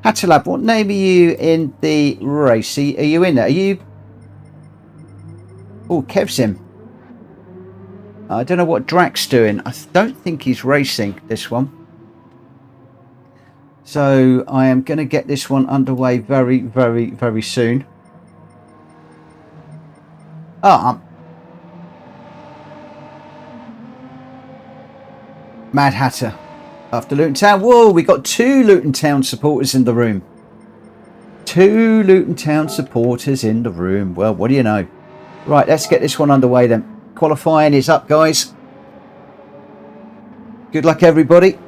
Hatterlab, what name are you in the race? Are you in there? Are you... Oh, Kev's in. I don't know what Drac's doing. I don't think he's racing this one. So I am going to get this one underway very, very, very soon. Mad Hatter after Luton Town. Whoa, we got 2 Luton Town supporters in the room. 2 Luton Town supporters in the room. Well, what do you know? Right, let's get this one underway then. Qualifying is up, guys. Good luck, everybody.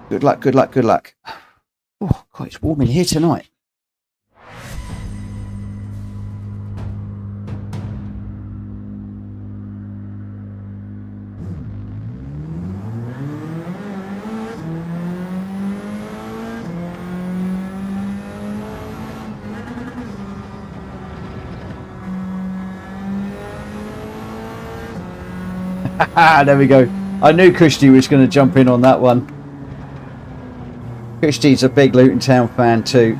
Good luck, good luck, good luck. Oh, God, it's warm in here tonight. There we go. I knew Kushti was going to jump in on that one. Kushti's a big Luton Town fan too.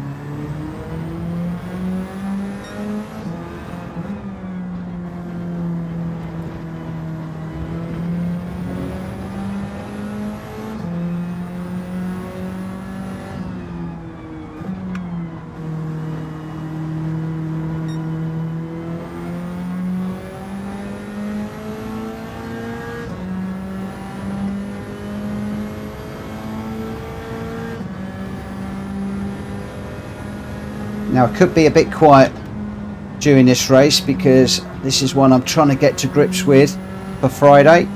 Now it could be a bit quiet during this race because this is one I'm trying to get to grips with for Friday,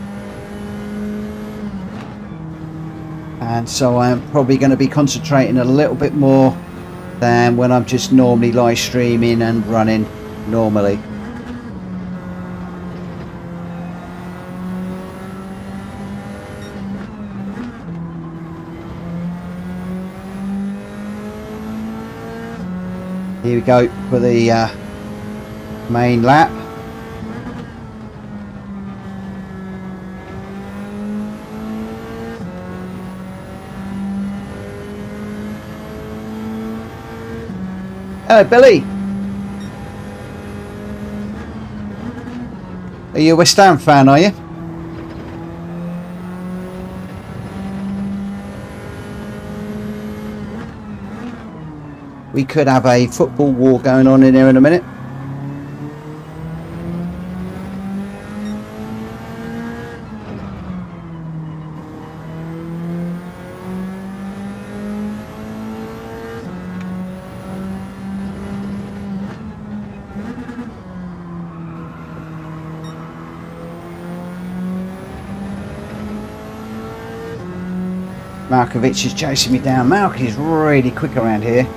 and so I'm probably going to be concentrating a little bit more than when I'm just normally live streaming and running normally. Here we go for the main lap. Hello, Billy. Are you a West Ham fan, are you? We could have a football war going on in here in a minute. Markovic is chasing me down. Mark is really quick around here.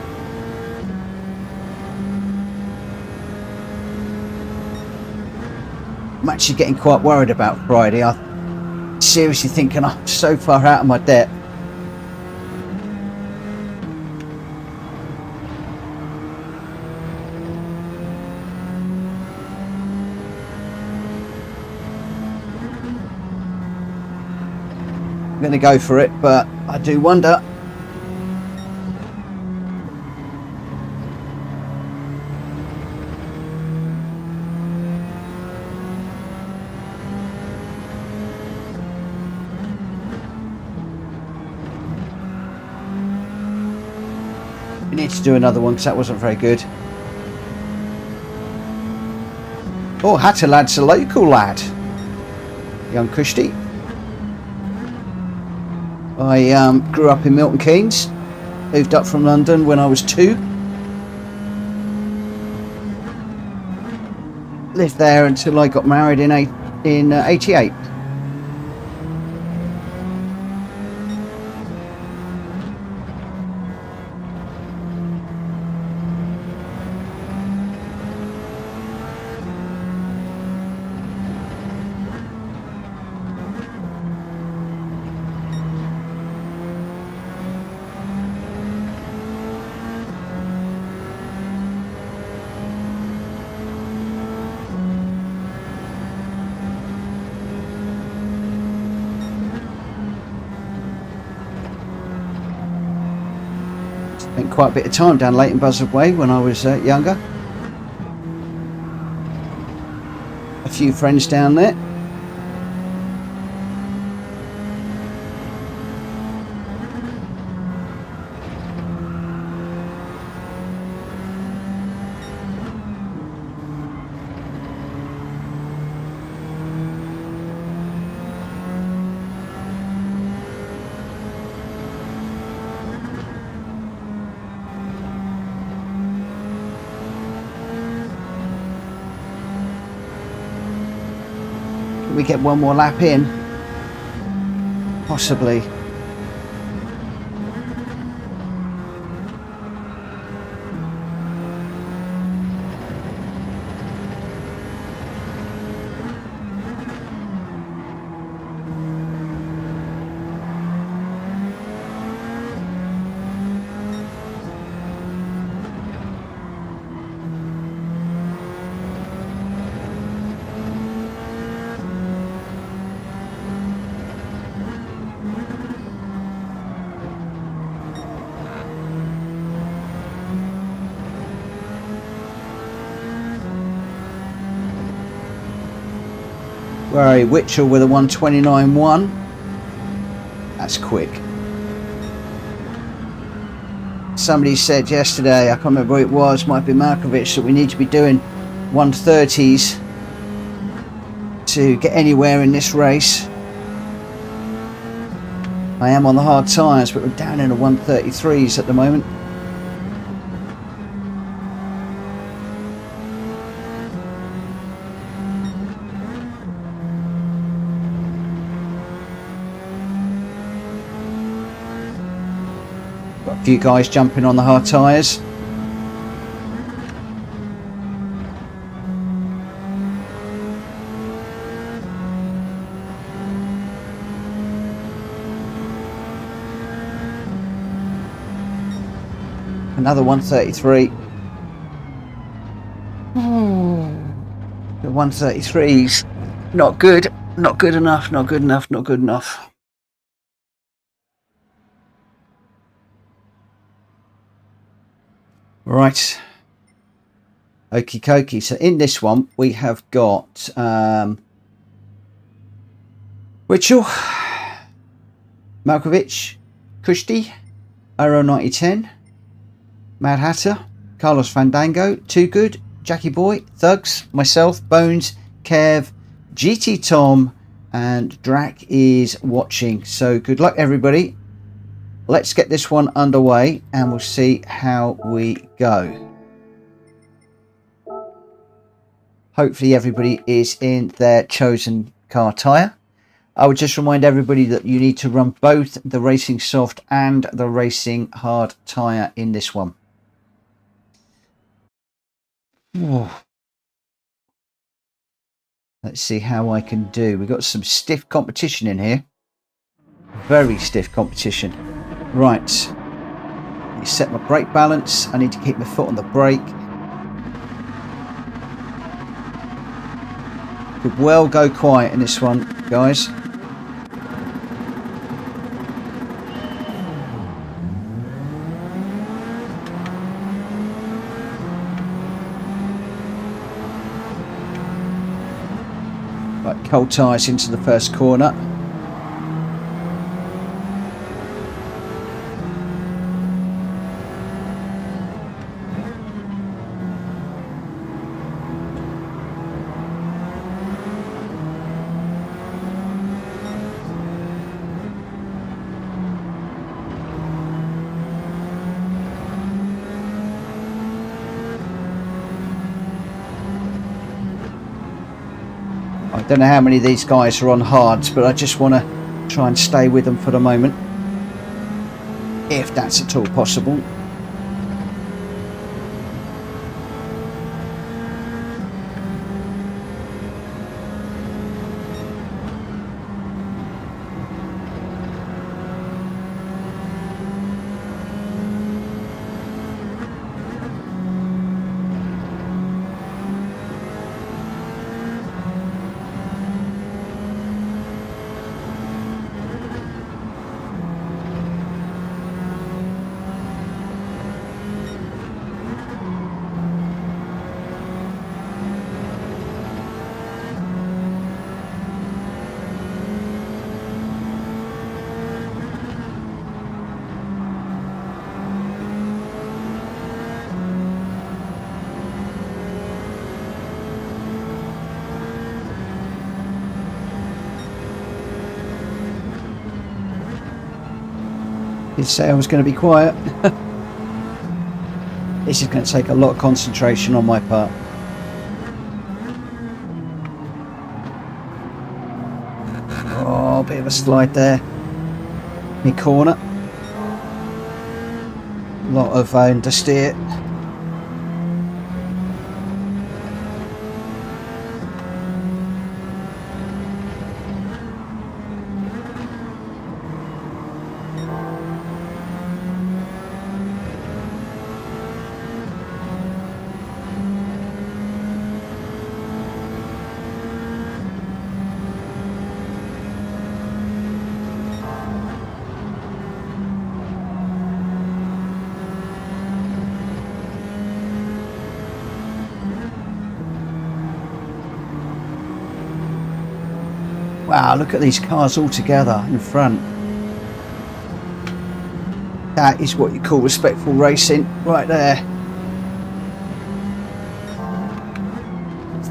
I'm actually getting quite worried about Friday. I'm seriously thinking I'm so far out of my depth. I'm going to go for it, but I do wonder. We need to do another one because that wasn't very good. Oh, Hattalad's a local lad. Young Kushti. I grew up in Milton Keynes, moved up from London when I was 2. Lived there until I got married in 88. Spent quite a bit of time down Leighton Buzzard Way when I was younger. A few friends down there. We get one more lap in, possibly. Where are you? Witchell with a 1:29.1. That's quick. Somebody said yesterday, I can't remember who it was, might be Markovic, that we need to be doing 1:30s to get anywhere in this race. I am on the hard tyres, but we're down in the 1:33s at the moment. Got a few guys jumping on the hard tyres. Another 133. The 133's not good. Not good enough. Not good enough. Not good enough. Right. Okie dokie. So in this one, we have got Richel, Malkovich, Kushti, Aero 9010, Mad Hatter, Carlos Fandango, Too Good, Jackie Boy, Thugs, myself, Bones, Kev, GT Tom, and Drac is watching. So good luck, everybody. Let's get this one underway and we'll see how we go. Hopefully everybody is in their chosen car tyre. I would just remind everybody that you need to run both the racing soft and the racing hard tyre in this one. Oh. Let's see how I can do. We've got some stiff competition in here. Very stiff competition. Right. Let me set my brake balance. I need to keep my foot on the brake. Could well go quiet in this one, guys. Right, cold tyres into the first corner. I don't know how many of these guys are on hards, but I just want to try and stay with them for the moment, if that's at all possible. Did say I was going to be quiet. This is going to take a lot of concentration on my part. Oh, a bit of a slide there. Mid corner. A lot of understeer. Wow, look at these cars all together in front. That is what you call respectful racing, right there.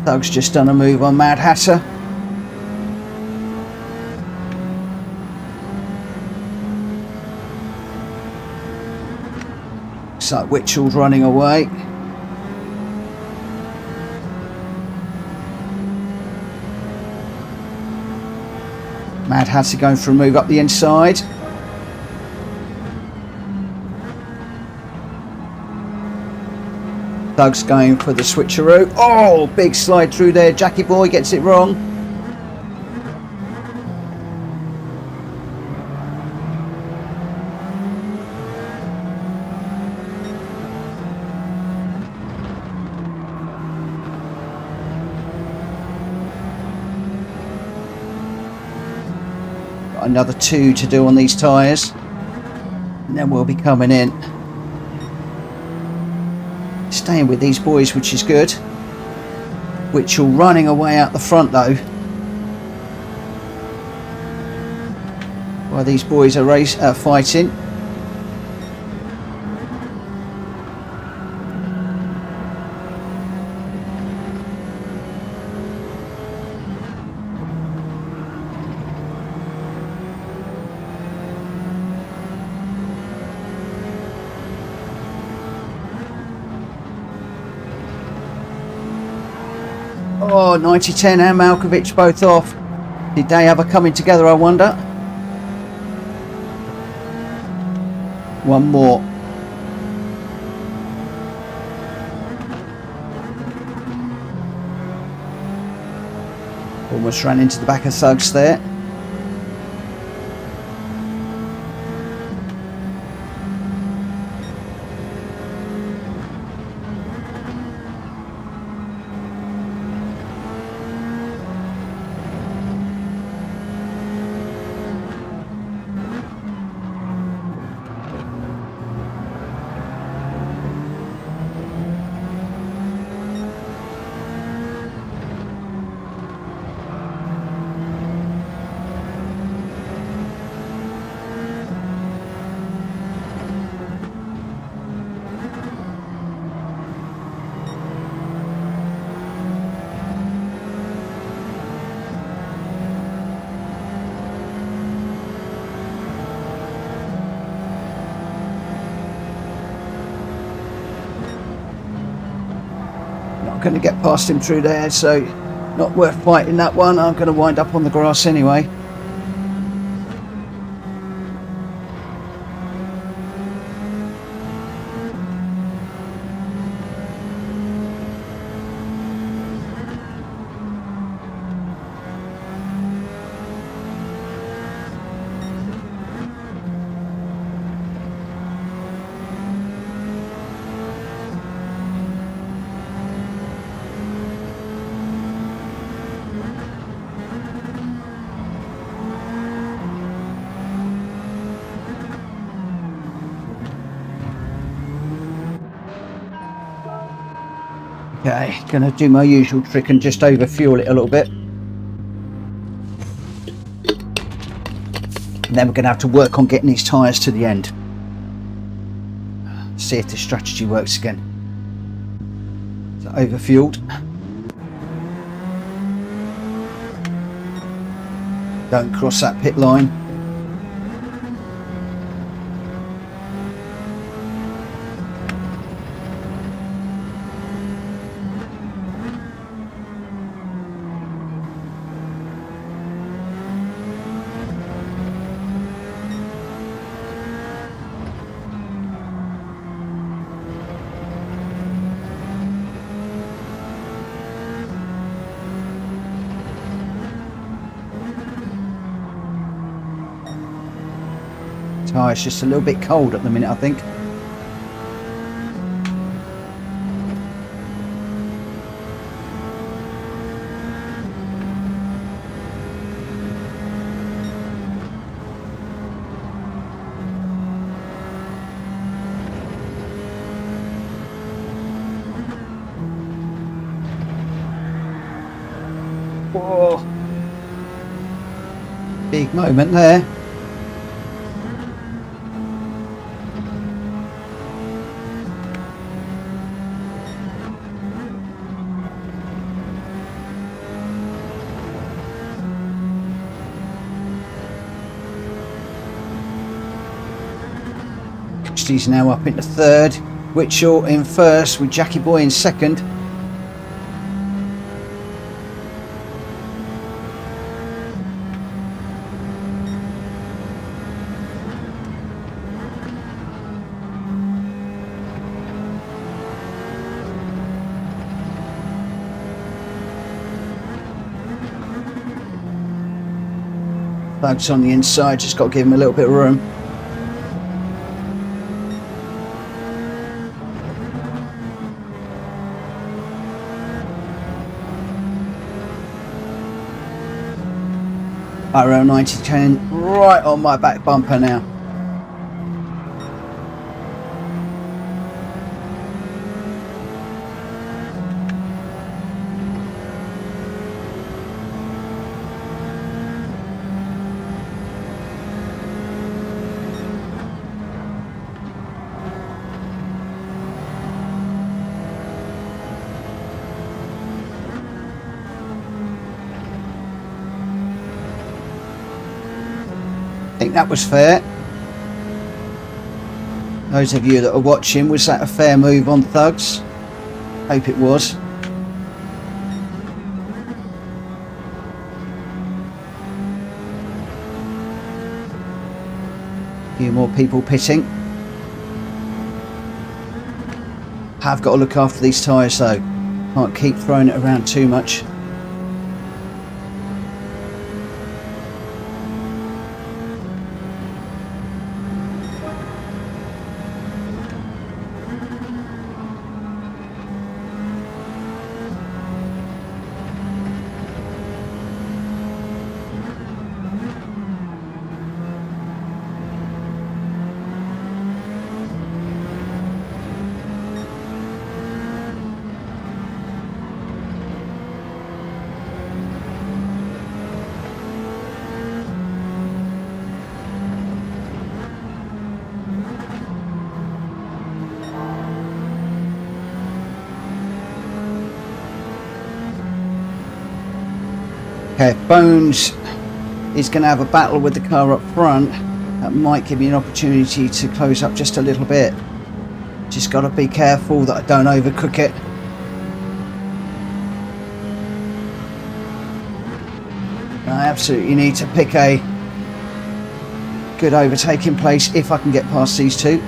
Thug's just done a move on Mad Hatter. Looks like Witchel's running away. Mad Hatter going for a move up the inside. Doug's going for the switcheroo. Oh, big slide through there. Jackie boy gets it wrong. Got another 2 to do on these tyres. And then we'll be coming in. Staying with these boys, which is good. Whitchell running away out the front though. While these boys are fighting. Oh, 90-10 and Malkovich both off. Did they have a coming together, I wonder? One more. Almost ran into the back of Suggs there. Going to get past him through there, so not worth fighting that one. I'm going to wind up on the grass anyway. Okay, gonna do my usual trick and just over fuel it a little bit. And then we're gonna have to work on getting these tyres to the end. See if the strategy works again. So over fueled. Don't cross that pit line. Oh, it's just a little bit cold at the minute, I think. Whoa. Big moment there. He's now up into third. Whitchell in first with Jackie Boy in second. Thugs on the inside, just got to give him a little bit of room. IRL 9010 right on my back bumper now. I think that was fair. Those of you that are watching, was that a fair move on Thugs? Hope it was. A few more people pitting. Have got to look after these tyres though. Can't keep throwing it around too much. Okay, if Bones is going to have a battle with the car up front, that might give me an opportunity to close up just a little bit. Just got to be careful that I don't overcook it. I absolutely need to pick a good overtaking place if I can get past these two.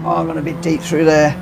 Oh, I'm going to be deep through there.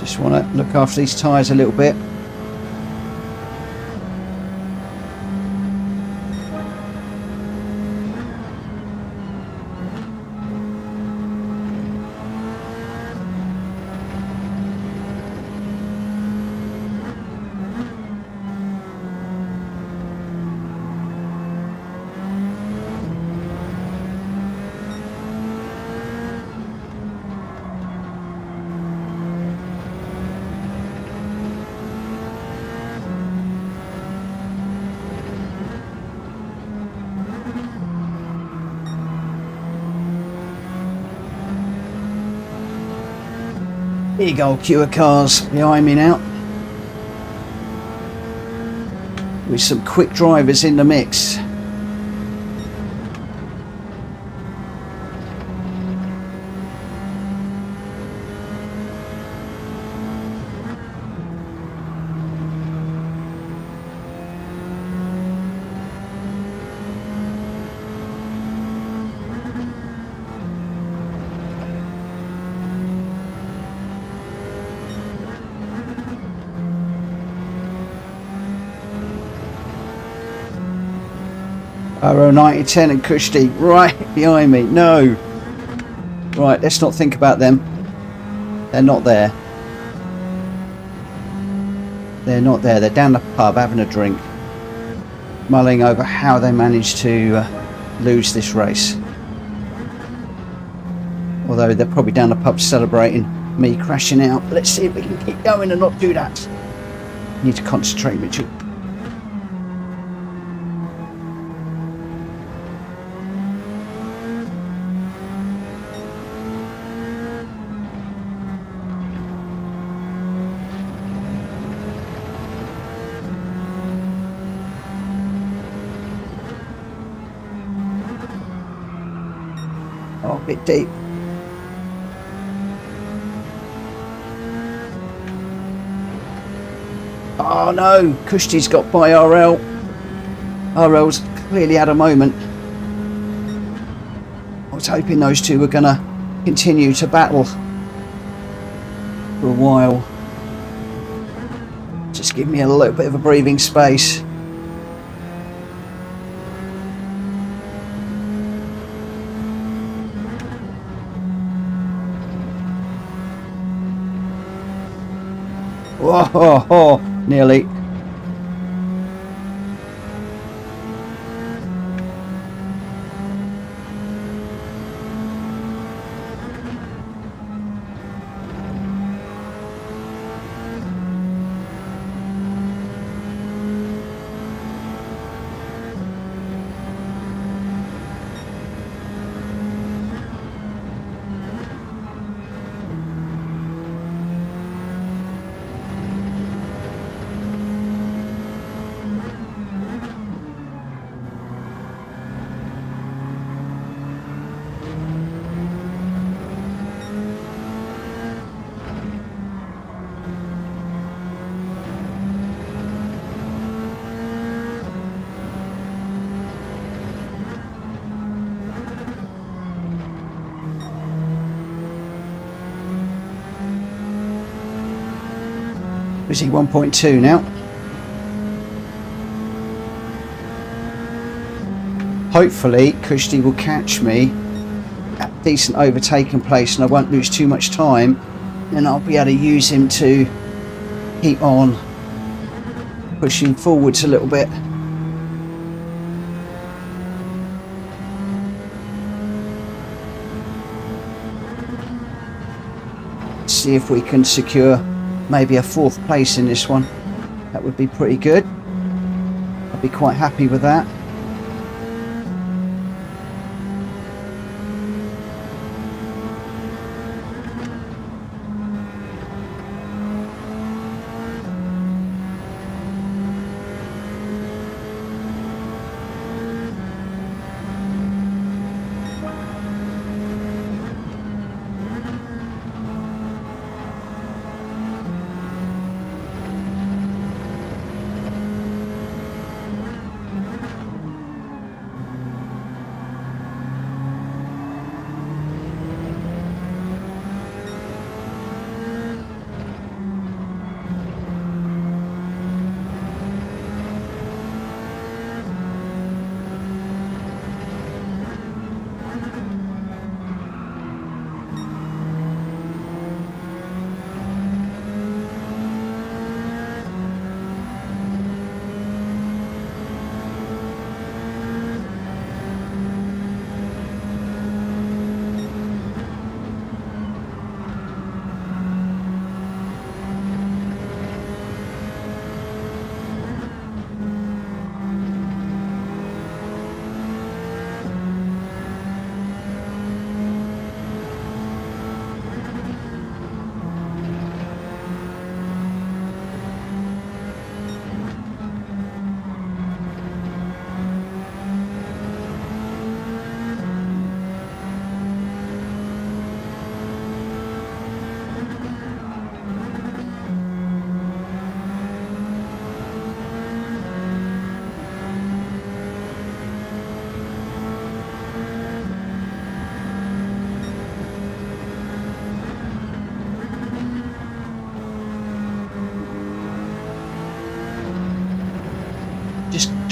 Just want to look after these tyres a little bit. Big old queue of cars behind me now, with some quick drivers in the mix. Arrow 9010 and Kushti right behind me. No. Right, let's not think about them. They're not there. They're not there. They're down the pub having a drink, mulling over how they managed to lose this race. Although they're probably down the pub celebrating me crashing out. Let's see if we can keep going and not do that. Need to concentrate, Mitchell. Oh, a bit deep. Oh no, Kushti's got by RL. RL's clearly had a moment. I was hoping those two were going to continue to battle for a while. Just give me a little bit of a breathing space. Whoa, nearly. Busy 1.2 now. Hopefully Kushti will catch me at a decent overtaking place and I won't lose too much time, and I'll be able to use him to keep on pushing forwards a little bit. See if we can secure maybe a 4th place in this one. That would be pretty good. I'd be quite happy with that.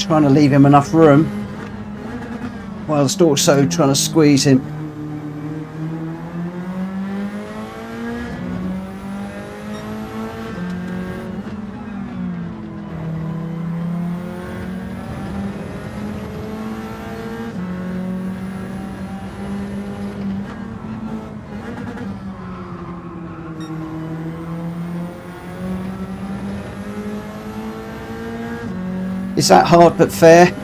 trying to leave him enough room whilst also trying to squeeze him. Is that hard but fair?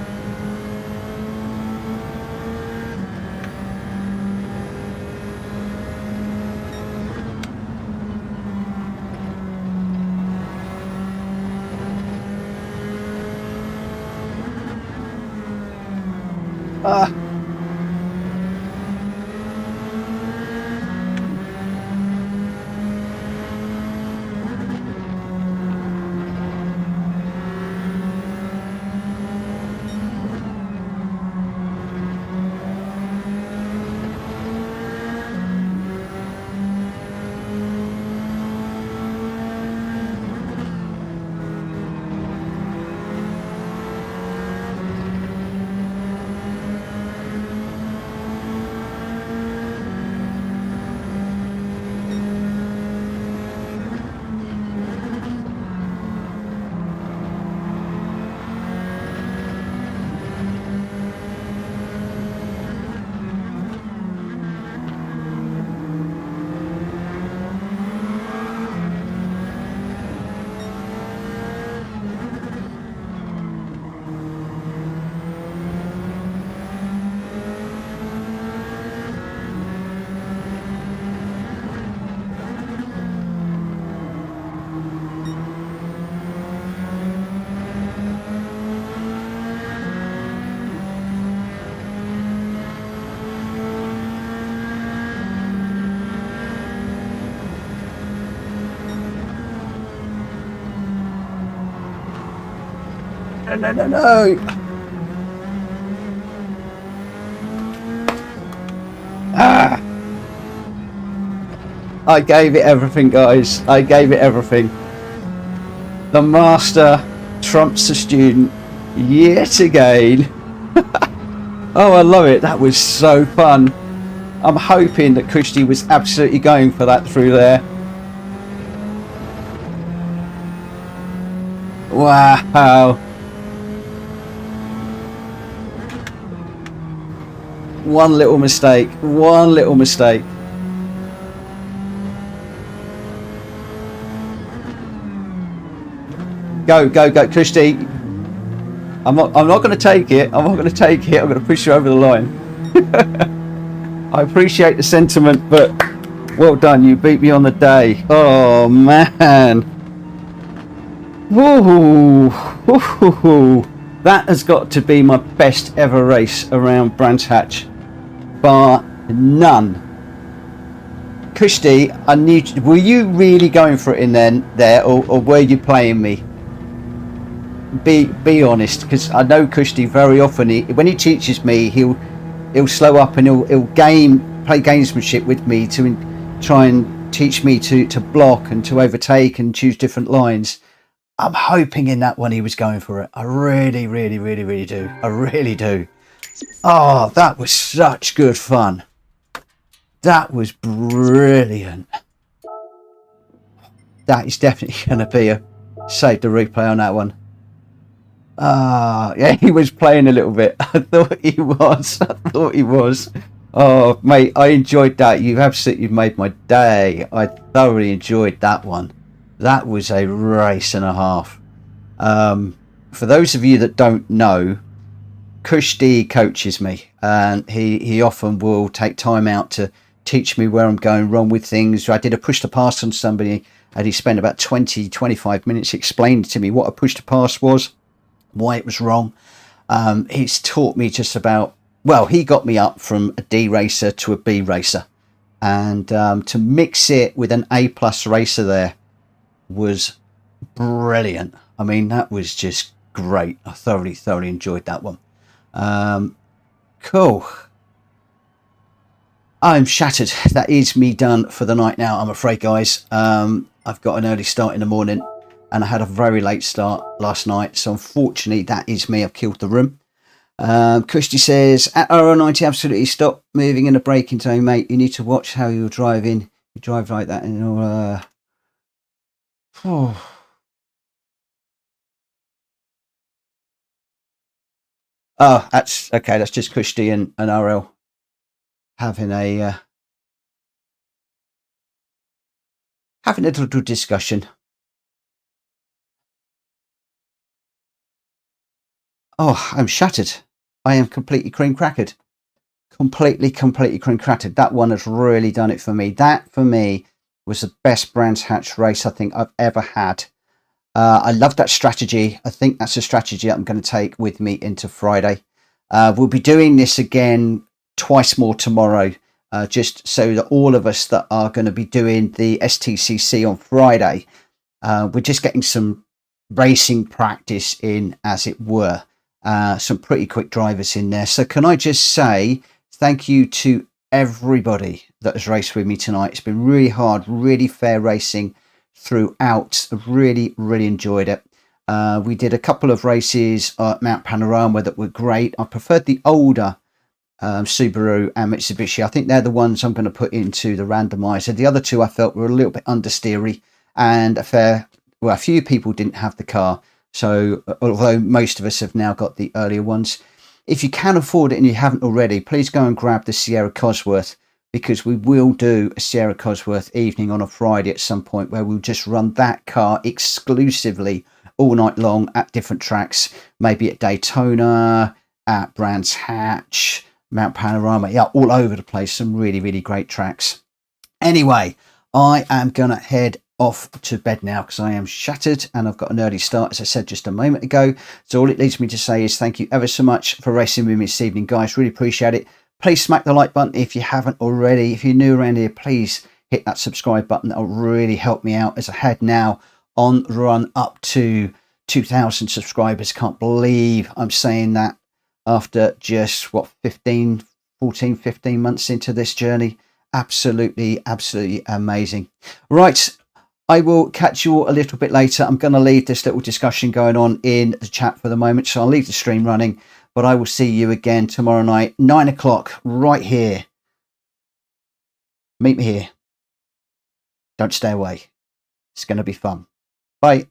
No. I gave it everything, guys. I gave it everything. The master trumps the student yet again. Oh, I love it. That was so fun. I'm hoping that Christy was absolutely going for that through there. Wow. One little mistake. One little mistake. Go, go, go, Christy. I'm not going to take it. I'm not going to take it. I'm going to push you over the line. I appreciate the sentiment, but well done. You beat me on the day. Oh, man. Woo. That has got to be my best ever race around Brands Hatch. Bar none. Christy, I need. Were you really going for it in there, or were you playing me? Be honest, because I know Christy very often. When he teaches me, he'll slow up and he'll play gamesmanship with me to try and teach me to block and to overtake and choose different lines. I'm hoping in that one he was going for it. I really do. I really do. Oh, that was such good fun. That was brilliant. That is definitely going to be a save the replay on that one. Yeah, he was playing a little bit. I thought he was. I thought he was. Oh, mate, I enjoyed that. You've absolutely made my day. I thoroughly enjoyed that one. That was a race and a half. For those of you that don't know, Kushti coaches me, and he often will take time out to teach me where I'm going wrong with things. I did a push to pass on somebody, and he spent about 20-25 minutes explaining to me what a push to pass was, why it was wrong. He's taught me just about, well, he got me up from a D racer to a B racer, and to mix it with an A+ racer there was brilliant. I mean, that was just great. I thoroughly enjoyed that one. Cool. I'm shattered. That is me done for the night now, I'm afraid, guys. I've got an early start in the morning. and I had a very late start last night. So unfortunately, that is me. I've killed the room. Christy says, at RO90, absolutely stop moving in the braking zone, mate. You need to watch how you're driving. You drive like that and oh, that's okay. That's just Christy and RL having a little discussion. Oh, I'm shattered. I am completely cream crackered. Completely cream crackered. That one has really done it for me. That for me was the best Brands Hatch race I think I've ever had. I love that strategy. I think that's a strategy I'm going to take with me into Friday. We'll be doing this again twice more tomorrow, just so that all of us that are going to be doing the STCC on Friday, we're just getting some racing practice in, as it were. Some pretty quick drivers in there. So can I just say thank you to everybody that has raced with me tonight. It's been really hard, really fair racing throughout. Really enjoyed it. We did a couple of races at Mount Panorama that were great. I preferred the older Subaru and Mitsubishi. I think they're the ones I'm going to put into the randomizer. The other two I felt were a little bit understeery, and a few people didn't have the car. So although most of us have now got the earlier ones, if you can afford it and you haven't already, please go and grab the Sierra Cosworth, because we will do a Sierra Cosworth evening on a Friday at some point where we'll just run that car exclusively all night long at different tracks, maybe at Daytona, at Brands Hatch, Mount Panorama, yeah, all over the place. Some really great tracks. Anyway, I am going to head off to bed now because I am shattered and I've got an early start, as I said just a moment ago. So all it leaves me to say is thank you ever so much for racing with me this evening, guys. Really appreciate it. Please smack the like button if you haven't already. If you're new around here, please hit that subscribe button. That'll really help me out as I head now on the run up to 2,000 subscribers. Can't believe I'm saying that after just 15 months into this journey. Absolutely amazing. Right, I will catch you all a little bit later. I'm going to leave this little discussion going on in the chat for the moment, so I'll leave the stream running, but I will see you again tomorrow night, 9 o'clock, right here. Meet me here. Don't stay away. It's going to be fun. Bye.